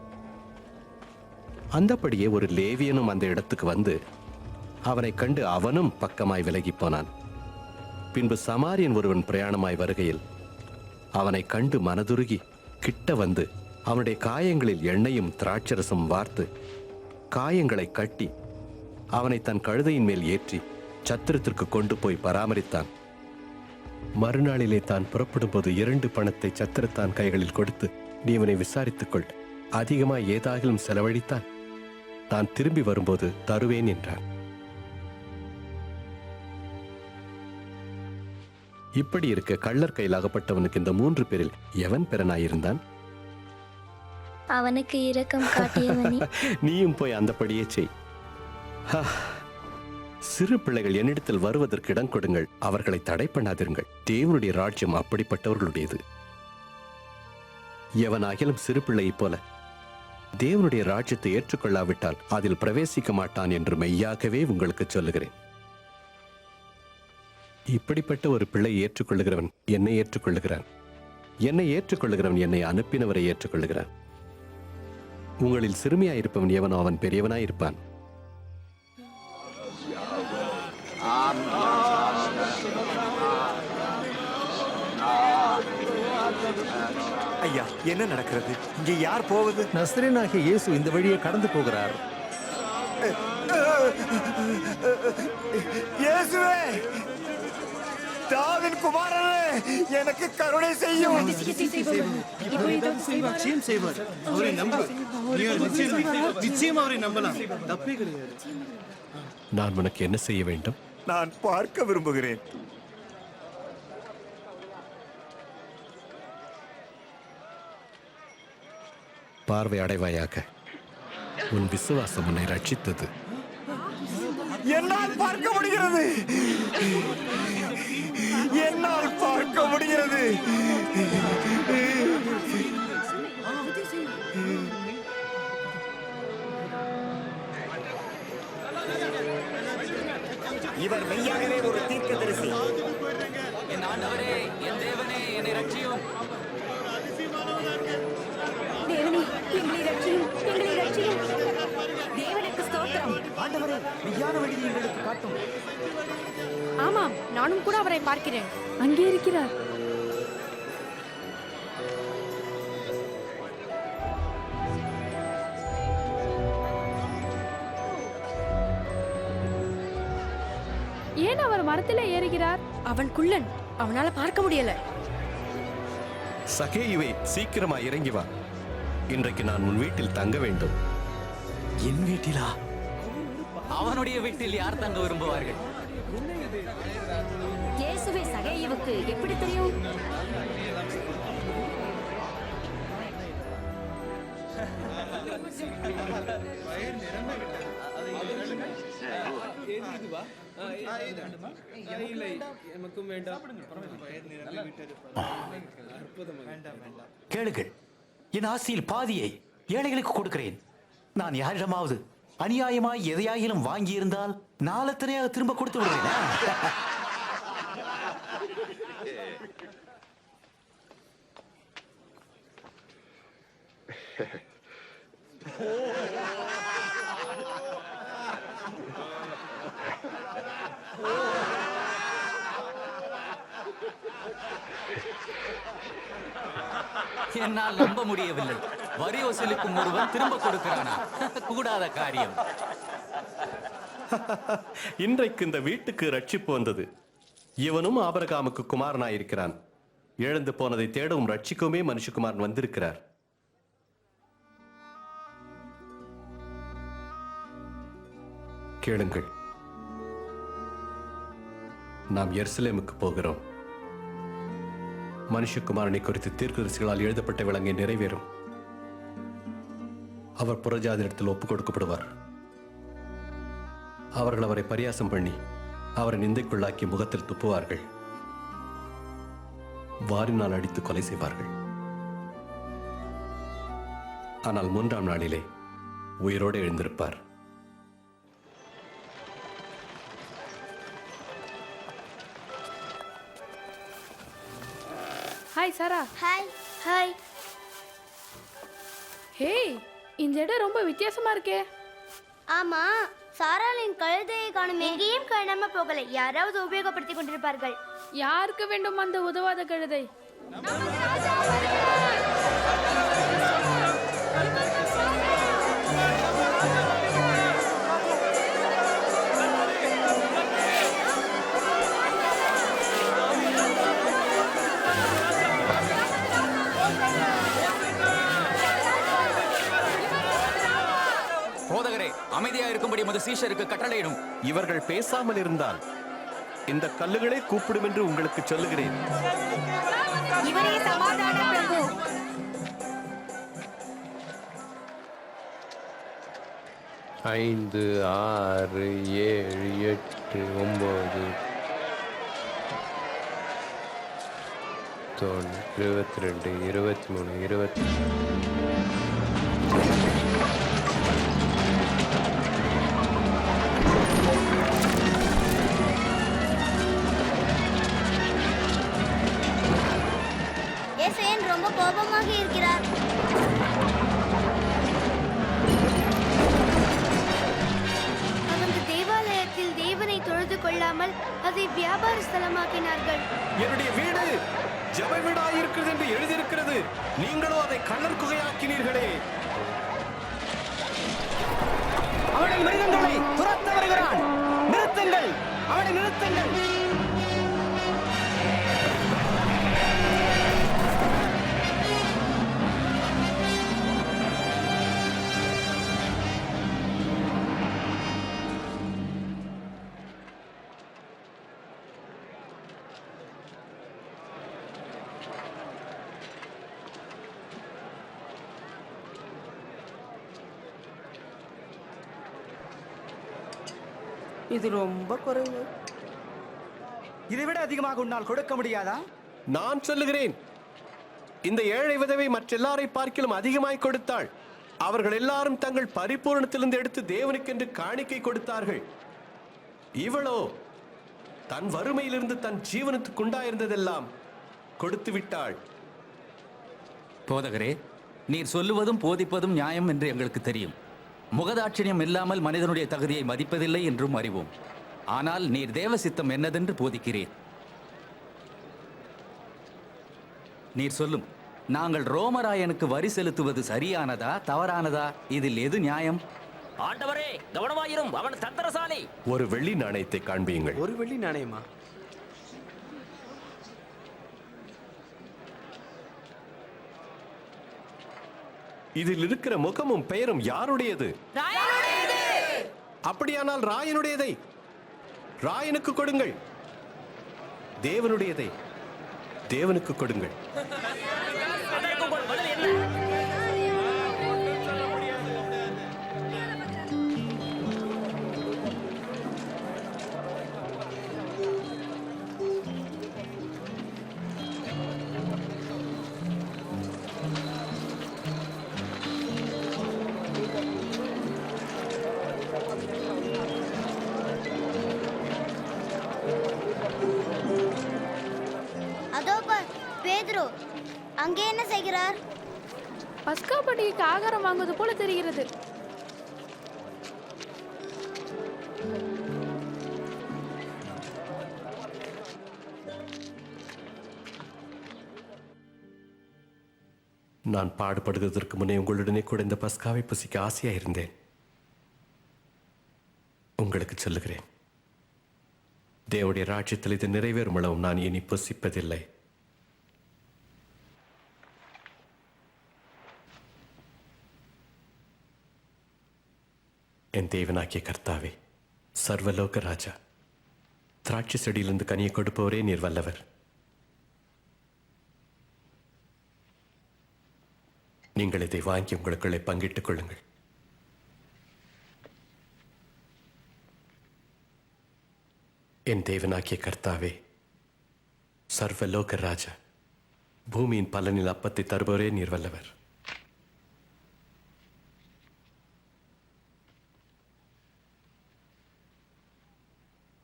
J: அந்தபடியே ஒரு லேவியனும் அந்த இடத்துக்கு வந்து அவனை கண்டு அவனும் பக்கமாய் விலகி போனான். பின்பு சமாரியன் ஒருவன் பிரயாணமாய் வருகையில் அவனை கண்டு மனதுருகி கிட்ட வந்து அவனுடைய காயங்களில் எண்ணெயும் திராட்சரசம் வார்த்து காயங்களை கட்டி அவனை தன் கழுதையின் மேல் ஏற்றி சத்திரத்திற்கு கொண்டு போய் பராமரித்தான். மறுநாளிலே தான் புறப்படும் போது 2 பணத்தை சத்திரத்தான் கைகளில் கொடுத்து, நீ இவனை விசாரித்துக் கொள், அதிகமாய் ஏதாகிலும் செலவழித்தான் நான் திரும்பி வரும்போது தருவேன் என்றான். இப்படி இருக்க கள்ளர் கையில் அகப்பட்டவனுக்கு இந்த 3 பேரில் எவன் பிறனாயிருந்தான்?
C: அவனுக்கு இரக்கம் காட்டியவனே.
J: நீயும் போய் அந்தபடியே செய். சிறு பிள்ளைகள் என்னிடத்தில் வருவதற்கு இடம் கொடுங்கள், அவர்களை தடை பண்ணாதிருங்கள். தேவனுடைய ராஜ்யம் அப்படிப்பட்டவர்களுடையது. எவனாகிலும் சிறு பிள்ளையைப் போல தேவனுடைய ராஜ்யத்தை ஏற்றுக்கொள்ளாவிட்டால் அதில் பிரவேசிக்க மாட்டான் என்று மெய்யாகவே உங்களுக்கு சொல்லுகிறேன். இப்படிப்பட்ட ஒரு பிள்ளை ஏற்றுக்கொள்ளுகிறவன் என்னை ஏற்றுக்கொள்ளுகிறான், என்னை ஏற்றுக்கொள்ளுகிறவன் என்னை அனுப்பினவரை ஏற்றுக்கொள்ளுகிறான். உங்களில் சிறுமியாயிருப்பவன் எவனோ அவன் பெரியவனாயிருப்பான்.
F: ஐயா, என்ன நடக்கிறது இங்கே? யார் போவது?
H: நஸ்ரேனாகிய இயேசு இந்த வழியை கடந்து போகிறார்.
F: இயேசுவே, தாவீதின் குமாரனே, எனக்கு கருணை செய்யும்.
H: நிச்சயம் செய்வார். அவரை நம்பு. நிச்சயம் அவரை நம்பலாம். தப்பே கிடையாது.
J: நான் உனக்கு என்ன செய்ய வேண்டும்?
F: நான் பார்க்க விரும்புகிறேன்.
J: பார்வை அடைவாயாக. உன் விசுவாசம் உன்னை ரட்சித்தது.
F: என்னால் பார்க்க முடிகிறது, என்னால் பார்க்க முடிகிறது. இவர் மெய்யாகவே ஒரு தீர்க்கதரிசி.
G: என் ஆண்டவரே, என் தேவனே, என்னை ரட்சியும்.
E: தேவனே, எங்களை ரட்சியும், எங்களை ரட்சியும். தேவனுக்கு ஸ்தோத்திரம்.
F: ஆண்டவரே, மெய்யான வழியை எங்களுக்கு காட்டும்.
B: ஆமாம், நானும் கூட அவரை பார்க்கிறேன்.
E: அங்கே இருக்கிறார்.
B: ஏன் அவர் மரத்திலே ஏறுகிறார்? அவன் குள்ளன், அவனால பார்க்க முடியல.
J: சகேயுவே, சீக்கிரமா இறங்கி வா. இன்றைக்கு நான் உன் வீட்டில் தங்க வேண்டும்.
G: என் வீட்டிலா? அவனுடைய வீட்டில் யார் தங்க விரும்புவார்கள்?
E: இயேசுவே சகேயுவுக்கு எப்படி தெரியும்?
G: கேளுங்கள், என் ஆசியில் பாதியை ஏழைகளுக்கு கொடுக்கிறேன். நான் யாரிடமாவது அநியாயமாய் எதையாயிலும் வாங்கியிருந்தால் நாளத்தனையாக திரும்ப கொடுத்து விடுவேன். என்னால் நம்ப முடியவில்லை. வரி வசூலிக்கும் ஒருவன் திரும்ப கொடுக்கிறானா? கூடாத காரியம்.
J: இன்றைக்கு இந்த வீட்டுக்கு ரட்சிப்பு வந்தது. இவனும் ஆபிரகாமுக்கு குமாரனாயிருக்கிறான். இழந்து போனதை தேடவும் ரட்சிக்கவுமே மனுஷகுமாரன் வந்திருக்கிறார். கேளுங்கள். நாம் எருசலேமுக்கு போகிறோம். மனுஷகுமாரனை குறித்து தீர்க்கதரிசிகளால் எழுதப்பட்ட விலங்கை நிறைவேறும். அவர் புறஜாதியிடத்தில் ஒப்புக் கொடுக்கப்படுவார். அவர்கள் அவரை பரியாசம் பண்ணி அவரை நிந்தைக்குள்ளாக்கி முகத்தில் துப்புவார்கள். வாரினால் அடித்து கொலை செய்வார்கள். ஆனால் 3ஆம் நாளிலே உயிரோடு எழுந்திருப்பார்.
B: ஹாய் சாரா.
C: ஹாய். ஹாய்.
B: ஹே, இந்த இடம் ரொம்ப வித்தியாசமா இருக்கே.
C: ஆமா, சாராளின் கழுதையை காணும். எங்கேயும் காணாம போகலை. யாராவது உபயோகப்படுத்திக் கொண்டிருப்பார்கள்.
B: யாருக்கு வேண்டும் அந்த உதவாத கழுதை?
G: போதகரே, அமைதியா இருக்கும்படி மது சீஷருக்கு கட்டளையிடும்.
J: இவர்கள் பேசாமல் இருந்தால் இந்த கல்லுகளை கூப்பிடும் என்று உங்களுக்கு சொல்லுகிறேன்.
E: இவரே சமாதான பிரபு.
L: ஐந்து, 6, 7, 8, 9, 22, 23, 20.
C: ஏசையன் ரொம்ப கோபமாக இருக்கிறார். அவங்க தேவாலயத்தில் தேவனை தொழுது கொள்ளாமல் அதை வியாபார ஸ்தலமாக்கினார்கள்.
J: என்னுடைய வீடு ஜெப வீடாய் இருக்கிறது என்று எழுதியிருக்கிறது. நீங்களோ அதை கள்ளர் குகையாக்கினீர்களே.
F: அவனை மிருகங்களை துரத்த வருகிறான். நிறுத்துங்கள், அவனை நிறுத்துங்கள். இது ரொம்ப குறைவு. இதை விட அதிகமாக உன்னால் கொடுக்க முடியாதா?
J: நான் சொல்லுகிறேன், இந்த ஏழை விதவை மற்றெல்லாரை பார்க்கிலும் அதிகமாய் கொடுத்தாள். அவர்கள் எல்லாரும் தங்கள் பரிபூரணத்திலிருந்து எடுத்து தேவனுக்கென்று காணிக்கை கொடுத்தார்கள். இவளோ தன் வறுமையிலிருந்து தன் ஜீவனத்துக்கு உண்டாயிருந்ததெல்லாம் கொடுத்து விட்டாள்.
G: போதகரே, நீர் சொல்லுவதும் போதிப்பதும் நியாயம் என்று எங்களுக்கு தெரியும். முகதாட்சிணியம் இல்லாமல் மனிதனுடைய தகுதியை மதிப்பதில்லை என்றும் அறிவோம். ஆனால் நீர் தேவ சித்தம் என்னதென்று போதிக்கிறீர். நீர் சொல்லும், நாங்கள் ரோமராயனுக்கு வரி செலுத்துவது சரியானதா தவறானதா? இதில் எது நியாயம்?
N: ஆண்டவரே, கவனமாயிரும், அவன் தந்திரசாலி.
J: ஒரு வெள்ளி நாணயத்தை காண்பியுங்கள்.
F: ஒரு வெள்ளி நாணயமா?
J: இதில் இருக்கிற முகமும் பெயரும் யாருடையது? அப்படியானால் ராயனுடையதை ராயனுக்கு கொடுங்கள், தேவனுடையதை தேவனுக்கு கொடுங்கள்.
C: அதோ பார், பேதுரு அங்கே என்ன செய்கிறார்?
B: பஸ்கா பண்டிகைக்கு ஆகாரம் வாங்குவது போல தெரிகிறது.
J: நான் பாடுபடுவதற்கு முன்னே உங்களுடனே கூட இந்த பஸ்காவை புசிக்க ஆசையா இருந்தேன். உங்களுக்கு சொல்லுகிறேன், தேவனுடைய ராஜ்யத்தில் இது நிறைவேறும் அளவும் நான் இனி புசிப்பதில்லை. என் தேவனாகிய கர்த்தாவே, சர்வலோக ராஜா, திராட்சை செடியிலிருந்து கனியை கொடுப்பவரே நீர் வல்லவர். நீங்கள் இதை வாங்கி உங்களுக்குள்ளே பங்கிட்டுக் கொள்ளுங்கள். என் தேவனாகிய கர்த்தாவே, சர்வலோக ராஜா, பூமியின் பலனில் அப்பத்தை தருபவரே நீர் வல்லவர்.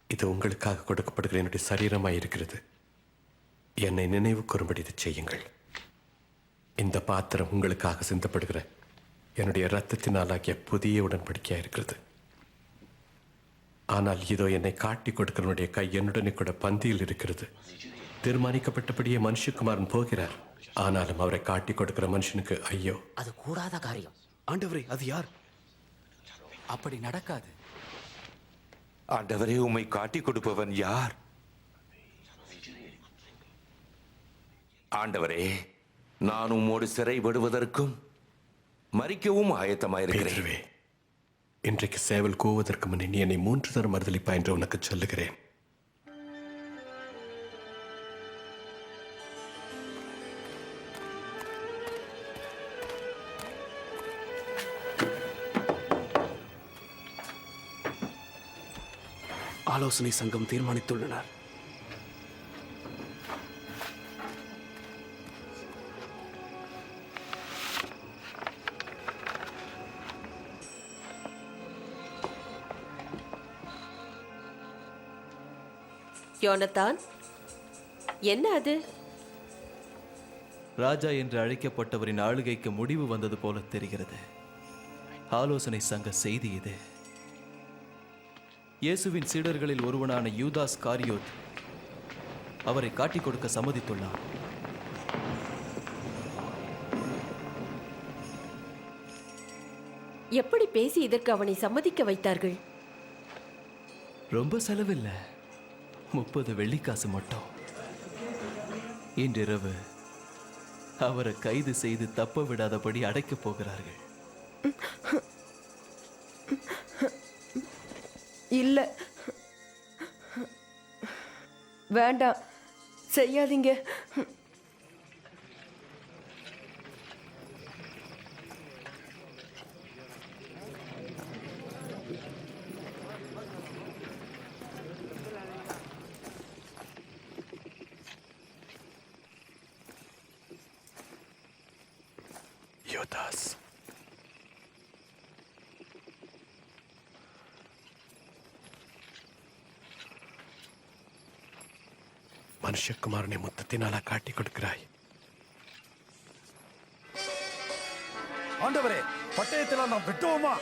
J: இது உங்களுக்காக கொடுக்கப்படுகிற என்னுடைய சரீரமாய் இருக்கிறது. என்னை நினைவு கூறும்படி இதை செய்யுங்கள். இந்த பாத்திரம் உங்களுக்காக சிந்தப்படுகிற என்னுடைய இரத்தத்தினாலாகிய புதிய உடன்படிக்கையாக இருக்கிறது. ஆனால் இதோ என்னை காட்டி கொடுக்கிறவனுடைய கை என்னுடனே கூட பந்தியில் இருக்கிறது. தீர்மானிக்கப்பட்டபடியே மனுஷகுமாரன் போகிறார். ஆனாலும் அவரை காட்டி கொடுக்கிற மனுஷனுக்கு ஐயோ.
N: அது கூடாத காரியம்.
F: ஆண்டவரே, அது யார்?
G: அப்படி நடக்காது.
I: ஆண்டவரே, உம்மை காட்டி கொடுப்பவன் யார்? ஆண்டவரே, நான் உம்மோடு சிறைப்படுவதற்கும் மரிக்கவும் ஆயத்தமாயிருக்கிறேன்.
J: இன்றைக்கு சேவல் கூவதற்கு முன்னே நீ என்னை 3 தரம் மறுதலிப்பா என்று உனக்கு சொல்லுகிறேன்.
F: ஆலோசனை சங்கம் தீர்மானித்துள்ளனர்.
A: யோனத்தான், என்ன அது?
K: ராஜா என்று அழைக்கப்பட்டவரின் ஆளுகைக்கு முடிவு வந்தது போல தெரிகிறது. ஆலோசனை சங்க செய்தி இது. இயேசுவின் சீடர்களில் ஒருவனான யூதாஸ் காரியோத் அவரை காட்டிக் கொடுக்க சம்மதித்துள்ளார்.
A: எப்படி பேசி இதற்கு அவனை சம்மதிக்க வைத்தார்கள்?
K: ரொம்ப செலவில்லை, 30 வெள்ளிக்காசு மட்டும். இன்றிரவு அவரை கைது செய்து தப்ப விடாதபடி அடைக்கப் போகிறார்கள்.
A: இல்ல, வேண்டாம், செய்யாதீங்க.
J: யோதாஸ், மனுஷகுமாரனை முத்தத்தினால காட்டி கொடுக்கிறாய்.
M: ஆண்டவரே, பட்டயத்தில் நாம் வெட்டுவோமா?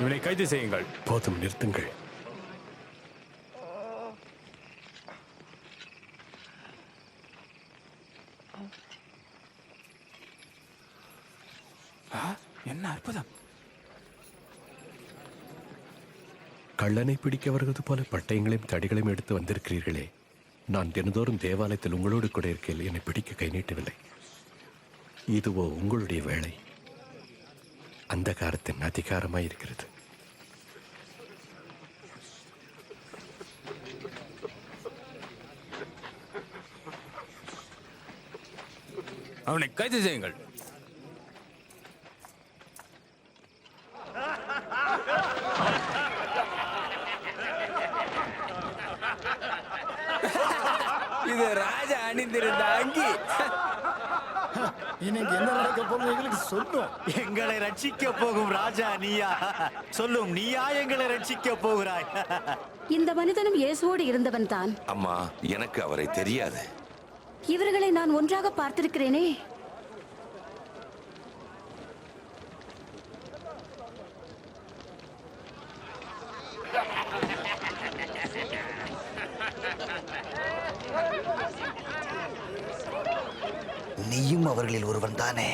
J: இவனை கைது செய்யுங்கள். போதும், நிறுத்துங்கள்.
G: என்ன அற்புதம்!
J: கள்ளனை பிடிக்க வருவது போல பட்டயங்களையும் தடிகளையும் எடுத்து வந்திருக்கிறீர்களே. நான் தினந்தோறும் தேவாலயத்தில் உங்களோடு கூட இருக்கையில் என்னை பிடிக்க கை நீட்டவில்லை. இதுவோ உங்களுடைய வேலை. அந்தகாரத்தின் அதிகாரமாய் இருக்கிறது.
G: அவனை கைது செய்யுங்கள்.
F: இது ராஜா அணிந்திருந்த அங்கி.
M: இன்னைக்கு என்ன நடக்க போகும் எங்களுக்கு சொல்லும்.
F: எங்களை ரட்சிக்க போகும் ராஜா நீயா? சொல்லும், நீயா எங்களை ரட்சிக்க போகிறாய்?
B: இந்த மனிதனும் இயேசுவோடு இருந்தவன் தான்.
I: அம்மா, எனக்கு அவரை தெரியாது.
B: இவர்களை நான் ஒன்றாக பார்த்திருக்கிறேனே.
F: நீயும் அவர்களில் ஒருவன் தானே?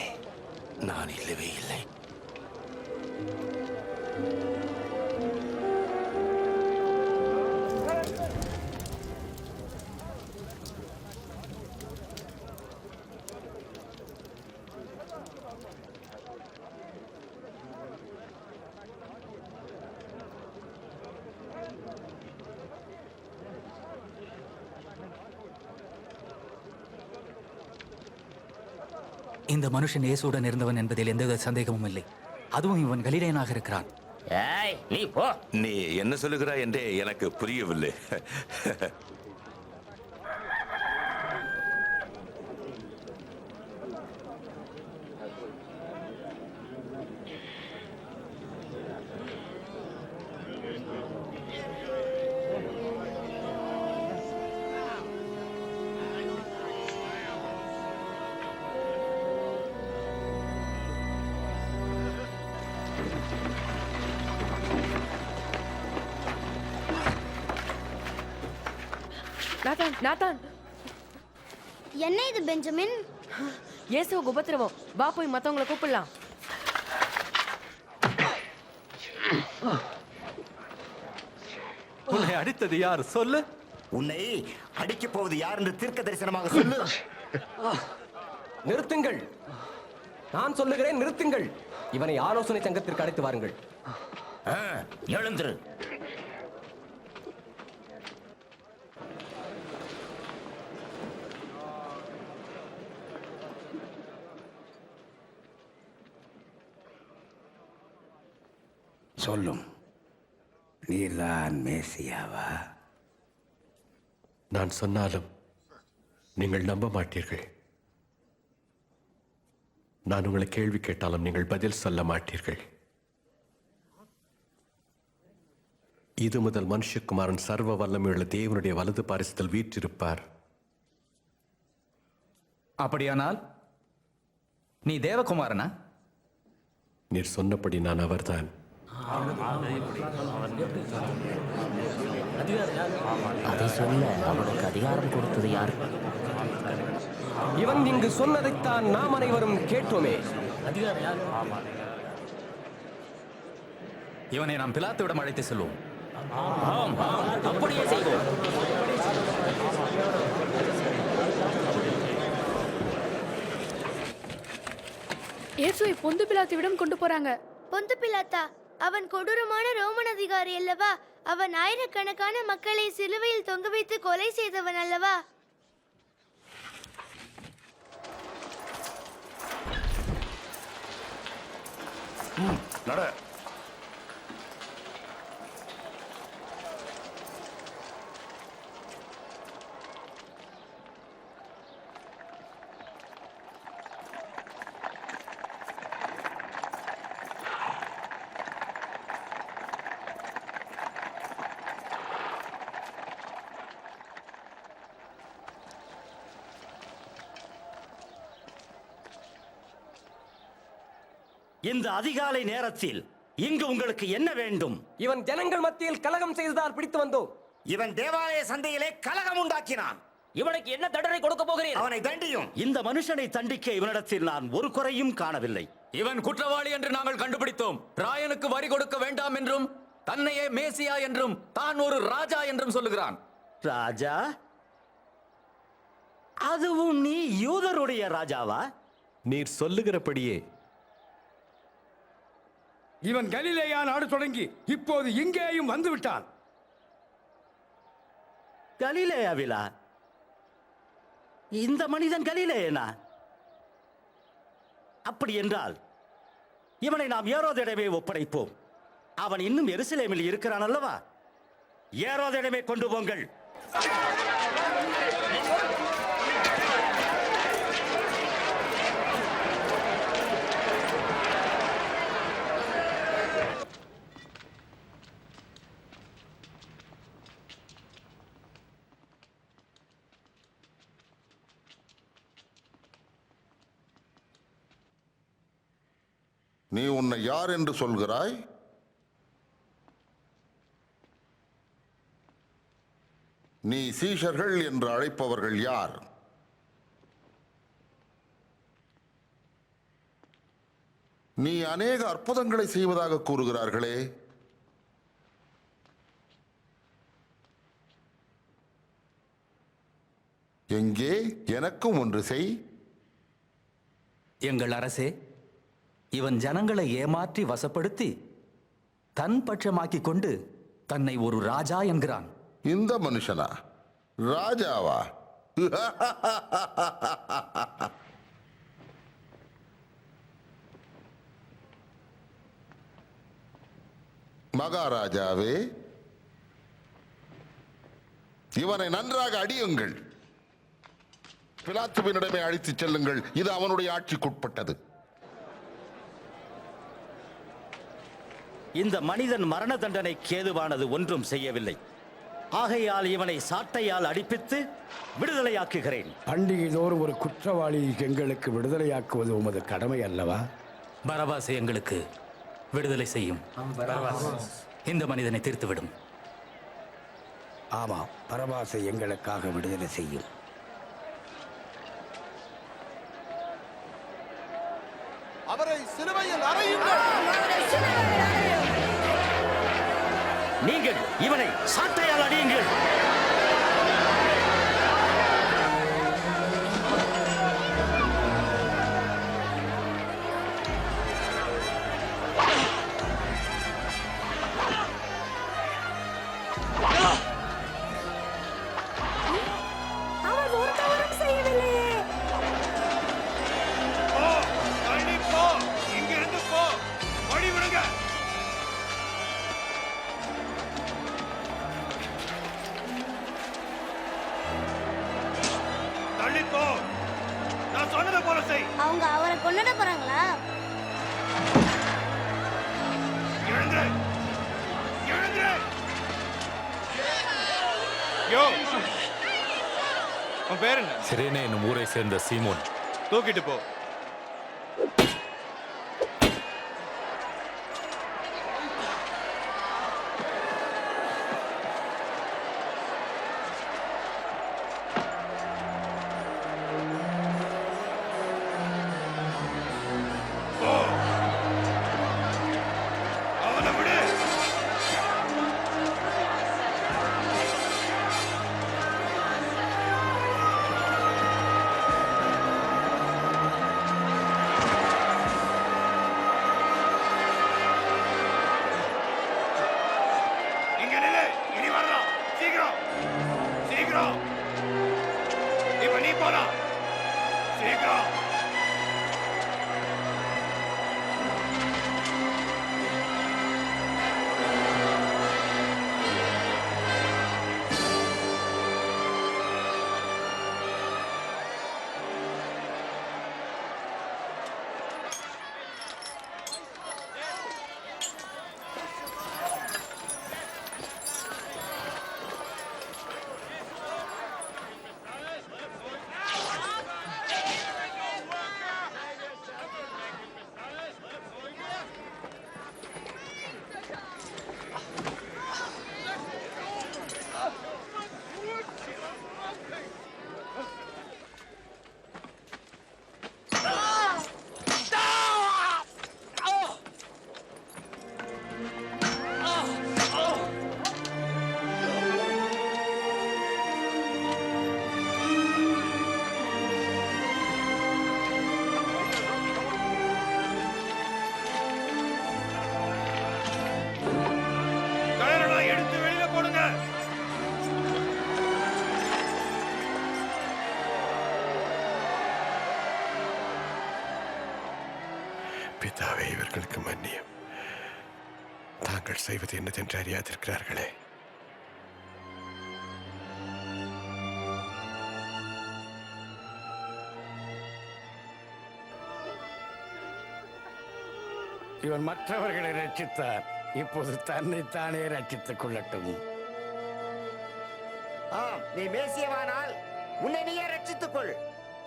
I: நான் இல்லவே இல்லை.
G: இந்த மனுஷன் இயேசுடன் இருந்தவன் என்பதில் எந்தவித சந்தேகமும் இல்லை. அதுவும் இவன் கலிலேயனாக இருக்கிறான்.
N: ஏய் நீ போ.
I: நீ என்ன சொல்லுகிறாய் என்றே எனக்கு புரியவில்லை.
A: நாத்தான், நாத்தான்,
C: என்ன இது பெஞ்சமின்?
A: இயேசுவுக்கு உபத்திரவம். வா போய் மத்தவங்களை கூப்பிடலாம்.
J: உன்னை அடித்தது யார் சொல்லு.
F: உன்னை அடிக்கப் போவது யார் என்று தீர்க்க தரிசனமாக சொல்லு.
J: நிறுத்துங்கள், நான் சொல்லுகிறேன் நிறுத்துங்கள். இவனை ஆலோசனை சங்கத்திற்கு அழைத்து வாருங்கள்.
N: எழுந்திரு.
L: சொல்லும், நீதான் மேசியாவா?
J: நான் சொன்னாலும் நீங்கள் நம்ப மாட்டீர்கள். நான் உங்களை கேள்வி கேட்டாலும் நீங்கள் பதில் சொல்ல மாட்டீர்கள். இது முதல் மனுஷகுமாரன் சர்வ வல்லமையுள்ள தேவனுடைய வலது பாரிசத்தில் வீற்றிருப்பார்.
G: அப்படியானால் நீ தேவகுமாரனா?
J: நீர் சொன்னபடி நான் அவர்தான்.
N: அதை சொல்ல அவனுக்கு அதிகாரம் கொடுத்தது யார்?
J: இவன் இங்கு சொன்னதைத்தான் நாம் அனைவரும் கேட்டோமே.
G: இவனை நாம் பிலாத்துவிடம் அழைத்து செல்வோம்.
N: அப்படியே செய்வோம்.
B: இயேசுவை பொந்து பிலாத்துவிடம் கொண்டு போறாங்க.
C: பொந்து பிலாத்தா அவன் கொடூரமான ரோமன் அதிகாரி அல்லவா? அவன் ஆயிரக்கணக்கான மக்களை சிலுவையில் தொங்க வைத்து கொலை செய்தவன் அல்லவா?
M: நட.
F: இந்த அதிகாலை நேரத்தில் இங்கு உங்களுக்கு என்ன வேண்டும்?
J: இவன் ஜனங்கள் மத்தியில் கலகம் செய்ததால் பிடித்து வந்தோம்.
F: இவன் தேவாலய சந்தையிலே கலகம் உண்டாக்கினான்.
N: இவனுக்கு என்ன தண்டனை கொடுக்க போகிறீர்?
F: அவனை தண்டியும். இந்த மனுஷனை தண்டிக்க இவனிடத்தில் நான் ஒரு குறையும் காணவில்லை.
G: இவன் குற்றவாளி என்று நாங்கள் கண்டுபிடித்தோம். ராயனுக்கு வரி கொடுக்க வேண்டாம் என்றும், தன்னையே மேசியா என்றும், தான் ஒரு ராஜா என்றும் சொல்லுகிறான்.
F: ராஜா? அதுவும் நீ யூதருடைய ராஜாவா?
J: நீர் சொல்லுகிறபடியே.
M: இவன் கலிலேயா நாடு தொடங்கி இப்போது இங்கேயும் வந்து விட்டான்.
F: கலிலேயாவிலா? இந்த மனிதன் கலிலேயனா? அப்படி என்றால் இவனை நாம் ஏரோதிடமே ஒப்படைப்போம். அவன் இன்னும் எருசலேமில் இருக்கிறான் அல்லவா? ஏரோதிடமே கொண்டு போங்கள்.
D: நீ உன்னை யார் என்று சொல்கிறாய்? நீ சீஷர்கள் என்று அழைப்பவர்கள் யார்? நீ அநேக அற்புதங்களை செய்வதாக கூறுகிறார்களே. எங்கே? எனக்கும் ஒன்று செய்.
G: எங்கள் அரசே, இவன் ஜனங்களை ஏமாற்றி வசப்படுத்தி தன் பட்சமாக்கிக் கொண்டு தன்னை ஒரு ராஜா என்கிறான்.
D: இந்த மனுஷனா ராஜாவா? மகாராஜாவே, இவனை நன்றாக அடியுங்கள். பிலாத்துவினிடமே அழைத்துச் செல்லுங்கள். இது அவனுடைய ஆட்சிக்குட்பட்டது.
O: இந்த மனிதன் மரண தண்டனைக்கு ஏதுவானது ஒன்றும் செய்யவில்லை. ஆகையால் இவனை சாட்டையால் அடிப்பித்து விடுதலையாக்குகிறேன்.
M: பண்டிகை தோறும் ஒரு குற்றவாளி எங்களுக்கு விடுதலையாக்குவது உமது கடமை அல்லவா?
G: பரபாசை எங்களுக்கு விடுதலை செய்யும். இந்த மனிதனை தீர்த்துவிடும்.
M: ஆமாம், பரபாசை எங்களுக்காக விடுதலை செய்யும்.
H: அவரை சிலுவையில் அறையுங்கள்.
O: நீங்கள் இவனை சாட்டையால் அடியுங்கள்.
B: அவர் ஒரு தவறும் செய்யவில்லையே.
F: இங்கிருந்து போ, வழி விடுங்க. தள்ளிப்போ, நான் சொன்னதை போல செய்.
C: அவங்க அவரை கொண்டுட போறாங்களா?
F: எழுந்து, எழுந்து. யோ, உன் பேர் என்ன?
I: சிரேனே என்னும் ஊரை சேர்ந்த சீமோன்.
F: தூக்கிட்டு போ.
J: பிதாவே, இவர்களுக்கு மன்னியும். தாங்கள் செய்வது என்னதென்று அறியாதிருக்கிறார்களே.
M: இவன் மற்றவர்களை ரட்சித்தார், இப்போது தன்னைத்தானே ரட்சித்துக் கொள்ளட்டும்.
P: நீ மேசியவானால் உன்னை நீயே ரட்சித்துக் கொள்.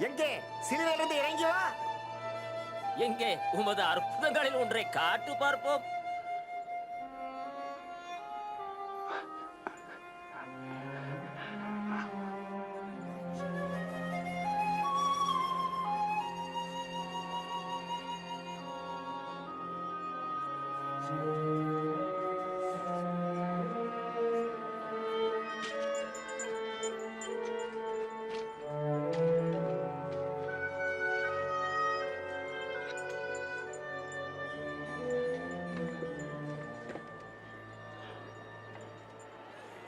P: எங்கே? சிலுவையிலிருந்து இறங்கி வா.
N: எங்கே உமது அற்புதங்களில் ஒன்றை காட்டு பார்ப்போம்.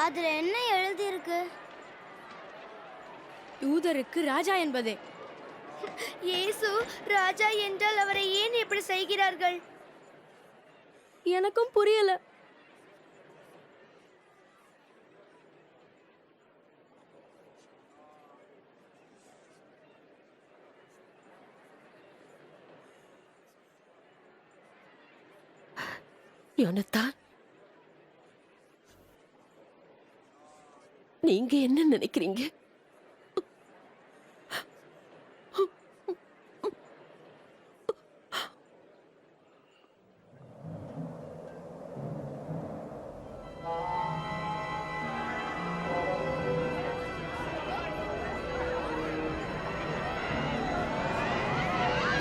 C: அதுல என்ன எழுதி இருக்கு?
B: யூதருக்கு ராஜா என்பதே.
C: இயேசு ராஜா என்றால் அவரை ஏன் இப்படி செய்கிறார்கள்?
B: எனக்கும் புரியல.
Q: யோனத்தான், நீங்க என்ன நினைக்கிறீங்க?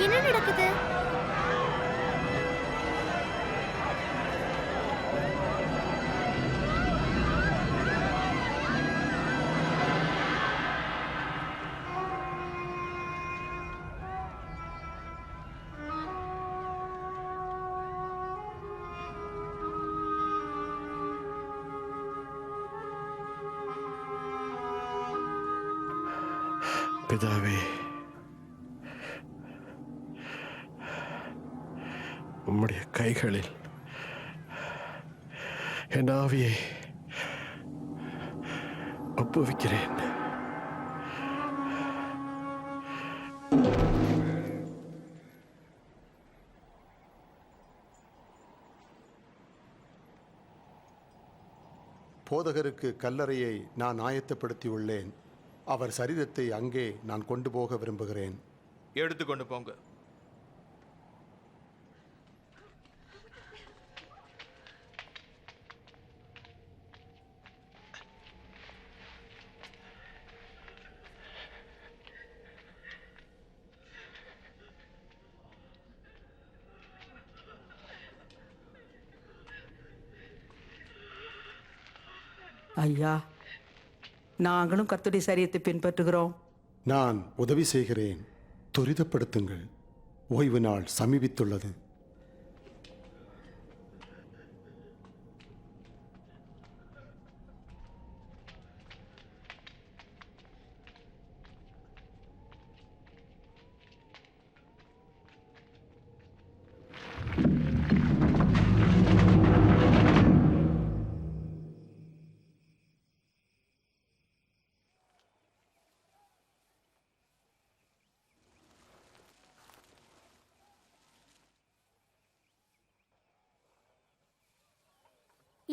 C: என்ன நடக்குது?
J: பிதாவே, உம்முடைய கைகளில் என் ஆவியை ஒப்புவிக்கிறேன்.
R: போதகருக்கு கல்லறையை நான் ஆயத்தப்படுத்தியுள்ளேன். அவர் சரீரத்தை அங்கே நான் கொண்டு போக விரும்புகிறேன்.
H: எடுத்துக்கொண்டு போங்க.
S: ஐயா, நாங்களும் கர்த்தருடைய சரியத்தை பின்பற்றுகிறோம்.
R: நான் உதவி செய்கிறேன். துரிதப்படுத்துங்கள். ஓய்வு நாள் சமீபித்துள்ளது.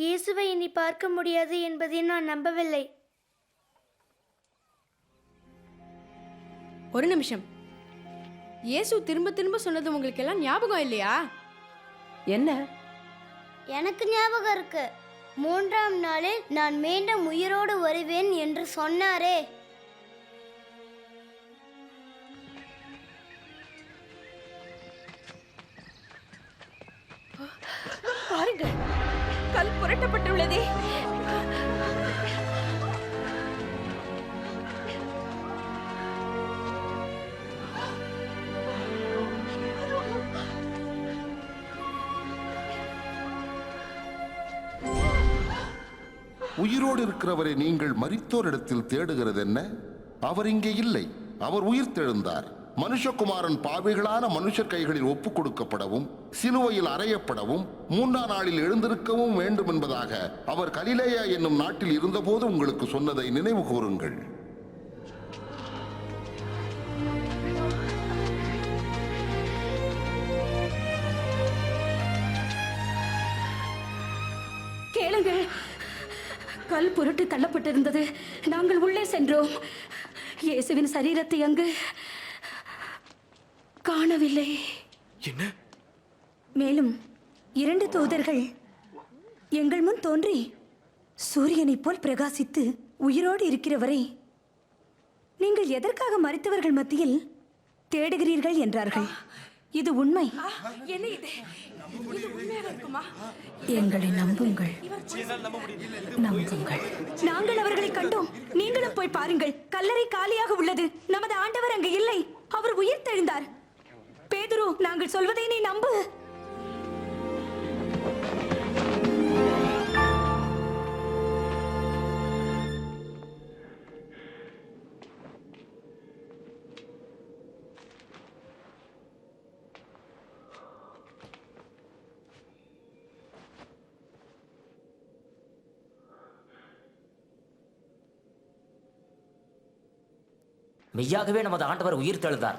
C: இயேசுவை இனி பார்க்க முடியாது என்பதை நான் நம்பவில்லை.
B: ஒரு நிமிஷம். இயேசு திரும்ப திரும்ப சொன்னது உங்களுக்கு எல்லாம் ஞாபகம் இல்லையா?
S: என்ன?
C: எனக்கு ஞாபகம் இருக்கு. 3ஆம் நாளில் நான் மீண்டும் உயிரோடு வருவேன் என்று சொன்னாரே.
E: பாருங்க, கல் புரட்டப்பட்டுள்ளதே.
D: உயிரோடு இருக்கிறவரை நீங்கள் மரித்தோரிடத்தில் தேடுகிறது என்ன? அவர் இங்கே இல்லை. அவர் உயிர்த்தெழுந்தார். மனுஷகுமாரன் பாவிகளான மனுஷர் கைகளில் ஒப்புக் கொடுக்கப்படவும் சிலுவையில் அறையப்படவும் 3ஆம் நாளில் எழுந்திருக்கவும் வேண்டும் என்பதாக அவர் கலிலேயா என்னும் நாட்டில் இருந்தபோது உங்களுக்கு சொன்னதை நினைவு கூறுங்கள்.
E: கேளுங்கள், கல் புரட்டு தள்ளப்பட்டிருந்தது. நாங்கள் உள்ளே சென்றோம். இயேசுவின் சரீரத்தை அங்கு காணவில்லை.
F: என்ன?
E: மேலும் 2 தூதர்கள் எங்கள் முன் தோன்றி சூரியனைப் போல் பிரகாசித்து உயிரோடு இருக்கிறவரை நீங்கள் எதற்காக மரித்தவர்கள் மத்தியில் தேடுகிறீர்கள் என்றார்கள். இது உண்மை.
B: என்ன இது? இது உண்மையாக இருக்குமா?
E: எங்களை நம்புங்கள், நம்புங்கள். நாங்கள் அவர்களை கண்டோம். நீங்களும் போய் பாருங்கள். கல்லறை காலியாக உள்ளது. நமது ஆண்டவர் அங்கு இல்லை. அவர் உயிர் தெழுந்தார். பேதுரு, நாங்கள் சொல்வதை நீ நம்பு.
N: மெய்யாகவே நமது ஆண்டவர் உயிர் தெழுந்தார்.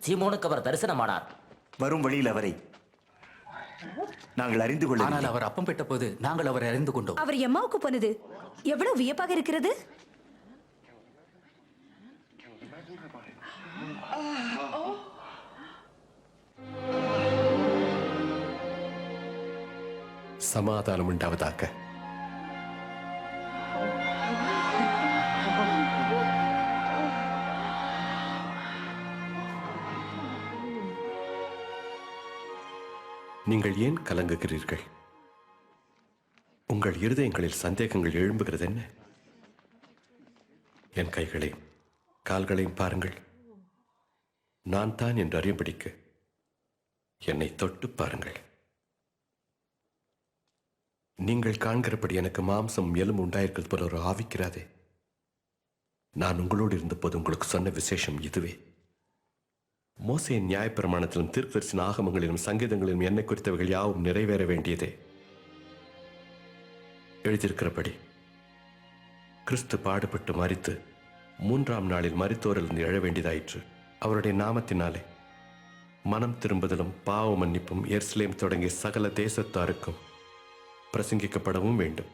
N: சீமோனுக்கு அவர் தரிசனமானார்.
O: வரும் வழியில் அவரை
Q: நாங்கள் அறிந்து கொள்ள.
G: ஆனால் அவர் அப்பம் பெற்ற போது நாங்கள் அவரை அறிந்து கொண்டோம்.
E: அவர் எம்மாவுக்கு போனது எவ்வளவு வியப்பாக இருக்கிறது.
J: சமாதானம் உண்டாவதாக. நீங்கள் ஏன் கலங்குகிறீர்கள்? உங்கள் இருதயங்களில் சந்தேகங்கள் எழும்புகிறது என்ன? என் கைகளையும் கால்களையும் பாருங்கள். நான் தான் என்று அறியும்படிக்கு என்னை தொட்டு பாருங்கள். நீங்கள் காண்கிறபடி எனக்கு மாம்சம் எலும்பு உண்டாயிருக்கிறது போல ஒரு ஆவிக்கிறாதே. நான் உங்களோடு இருந்தபோது உங்களுக்கு சொன்ன விசேஷம் இதுவே. மோசேயின் நியாயப்பிரமாணத்திலும் தீர்க்கதரிசன ஆகமங்களிலும் சங்கீதங்களிலும் என்னை குறித்தவைகள் யாவும் நிறைவேற வேண்டியதே. எழுதியிருக்கிறபடி கிறிஸ்து பாடுபட்டு மரித்து 3ஆம் நாளில் மரித்தோரிலிருந்து எழ வேண்டியதாயிற்று. அவருடைய நாமத்தினாலே மனம் திரும்புதலும் பாவ மன்னிப்பும் எருசலேம் தொடங்கிய சகல தேசத்தாருக்கும் பிரசங்கிக்கப்படவும் வேண்டும்.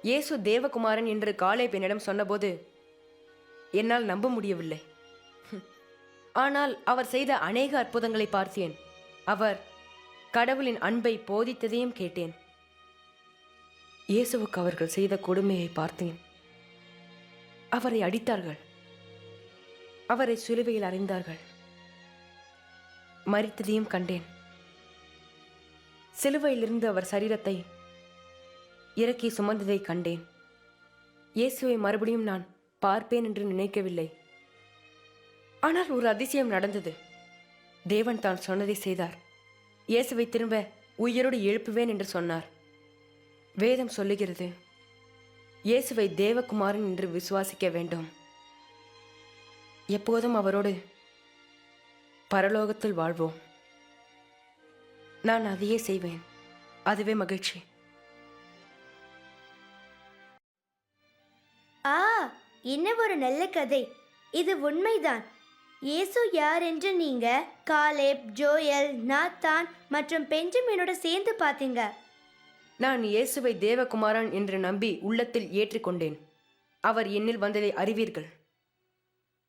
A: இயேசு தேவகுமாரன் என்று காலேப் என்னிடம் சொன்னபோது என்னால் நம்ப முடியவில்லை. ஆனால் அவர் செய்த அநேக அற்புதங்களை பார்த்தேன். அவர் கடவுளின் அன்பை போதித்ததையும் கேட்டேன். இயேசுவுக்கு அவர்கள் செய்த கொடுமையை பார்த்தேன். அவரை அடித்தார்கள், அவரை சிலுவையில் அறைந்தார்கள், மரித்ததையும் கண்டேன். சிலுவையிலிருந்து அவர் சரீரத்தை இறக்கி சுமந்ததை கண்டேன். இயேசுவை மறுபடியும் நான் பார்ப்பேன் என்று நினைக்கவில்லை. ஆனால் ஒரு அதிசயம் நடந்தது. தேவன் தான் சொன்னதை செய்தார். இயேசுவை திரும்ப உயிரோடு எழுப்புவேன் என்று சொன்னார். வேதம் சொல்லுகிறது, இயேசுவை தேவகுமாரன் என்று விசுவாசிக்க வேண்டும். எப்போதும் அவரோடு பரலோகத்தில் வாழ்வோம். நான் அதையே செய்வேன். அதுவே மகிழ்ச்சி.
C: இன்னும் ஒரு நல்ல கதை. இது உண்மைதான். இயேசு யார் என்று நீங்க காலேப், ஜோயல், நாத்தான் மற்றும் பெஞ்சமினோட சேர்ந்து பார்த்தீங்க.
A: நான் இயேசுவை தேவகுமாரன் என்று நம்பி உள்ளத்தில் ஏற்றுக்கொண்டேன். அவர் என்னில் வந்ததை அறிவீர்கள்.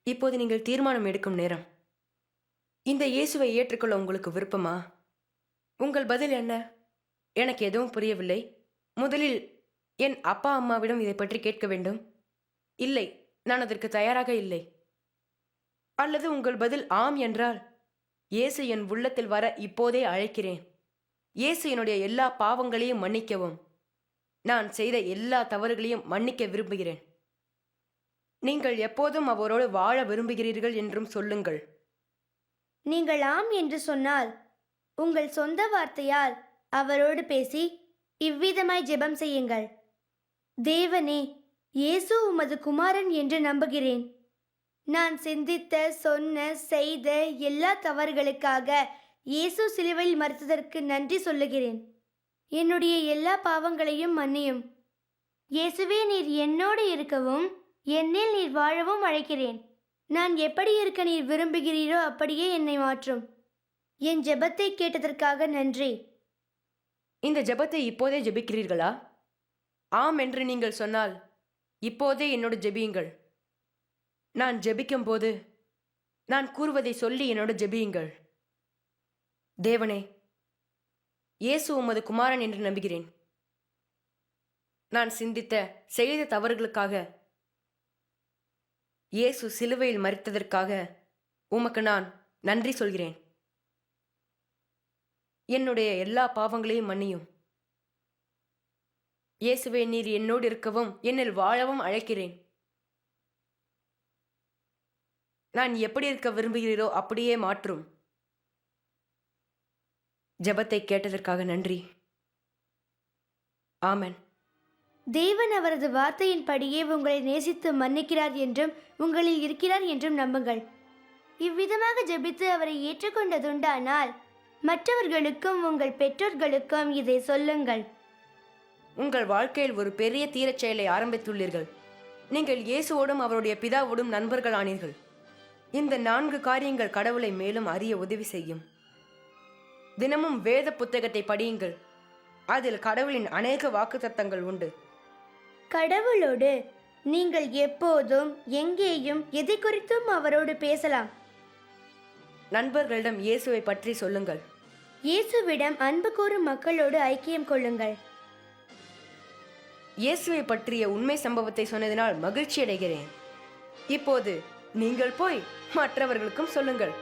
A: இப்போது நீங்கள் தீர்மானம் எடுக்கும் நேரம். இந்த இயேசுவை ஏற்றுக்கொள்ள உங்களுக்கு விருப்பமா? உங்கள் பதில் என்ன? எனக்கு எதுவும் புரியவில்லை. முதலில் என் அப்பா அம்மாவிடம் இதை பற்றி கேட்க வேண்டும். இல்லை, நான் அதற்கு தயாராக இல்லை. அல்லது உங்கள் பதில் ஆம் என்றால், இயேசு என் உள்ளத்தில் வர இப்போதே அழைக்கிறேன். இயேசு என்னுடைய எல்லா பாவங்களையும் மன்னிக்கவும், நான் செய்த எல்லா தவறுகளையும் மன்னிக்க விரும்புகிறேன். நீங்கள் எப்போதும் அவரோடு வாழ விரும்புகிறீர்கள் என்றும் சொல்லுங்கள்.
C: நீங்கள் ஆம் என்று சொன்னால் உங்கள் சொந்த வார்த்தையால் அவரோடு பேசி இவ்விதமாய் ஜெபம் செய்யுங்கள். தேவனே, இயேசு உமது குமாரன் என்று நம்புகிறேன். நான் சிந்தித்த, சொன்ன, செய்த எல்லா தவறுகளுக்காக இயேசு சிலுவையில் மரித்ததற்கு நன்றி சொல்லுகிறேன். என்னுடைய எல்லா பாவங்களையும் மன்னியும். இயேசுவே, நீர் என்னோடு இருக்கவும் என்னில் நீர் வாழவும் அழைக்கிறேன். நான் எப்படி இருக்க நீர் விரும்புகிறீரோ அப்படியே என்னை மாற்றும். என் ஜெபத்தை கேட்டதற்காக நன்றி.
A: இந்த ஜெபத்தை இப்போதே ஜெபிக்கிறீர்களா? ஆம் என்று நீங்கள் சொன்னால் இப்போதே என்னோடு ஜெபியுங்கள். நான் ஜெபிக்கும் போது நான் கூறுவதை சொல்லி என்னோடு ஜெபியுங்கள். தேவனே, இயேசு உமது குமாரன் என்று நம்புகிறேன். நான் சிந்தித்த, செய்த தவறுகளுக்காக, இயேசு சிலுவையில் மரித்ததற்காக உமக்கு நான் நன்றி சொல்கிறேன். என்னுடைய எல்லா பாவங்களையும் மன்னியும். இயேசுவே, நீர் என்னோடு இருக்கவும் என்னில் வாழவும் அழைக்கிறேன். நான் எப்படி இருக்க விரும்புகிறீரோ அப்படியே மாற்றும். ஜெபத்தை கேட்டதற்காக நன்றி. ஆமென்.
C: தேவன் அவரது வார்த்தையின்படியே உங்களை நேசித்து மன்னிக்கிறார் என்றும் உங்களில் இருக்கிறார் என்றும் நம்புங்கள். இவ்விதமாக ஜெபித்து அவரை ஏற்றுக்கொண்டதுண்டானால் மற்றவர்களுக்கும் உங்கள் பெற்றோர்களுக்கும் இதை சொல்லுங்கள்.
A: உங்கள் வாழ்க்கையில் ஒரு பெரிய தீரச் செயலை ஆரம்பித்துள்ளீர்கள். நீங்கள் இயேசுவோடும் அவருடைய பிதாவோடும் நண்பர்கள் ஆனீர்கள். இந்த 4 காரியங்கள் கடவுளை மேலும் அறிய உதவி செய்யும். தினமும் வேத புத்தகத்தை படியுங்கள். அதில் கடவுளின் அநேக வாக்குத்தத்தங்கள் உண்டு.
C: கடவுளோடு நீங்கள் எப்போதும் எங்கேயும் எதை குறித்தும் அவரோடு பேசலாம்.
A: நண்பர்களிடம் இயேசுவை பற்றி சொல்லுங்கள்.
C: இயேசுவிடம் அன்பு கூறும் மக்களோடு ஐக்கியம் கொள்ளுங்கள்.
A: இயேசுவை பற்றிய உண்மை சம்பவத்தை சொன்னதினால் மகிழ்ச்சி அடைகிறேன். இப்போது நீங்கள் போய் மற்றவர்களுக்கும் சொல்லுங்கள்.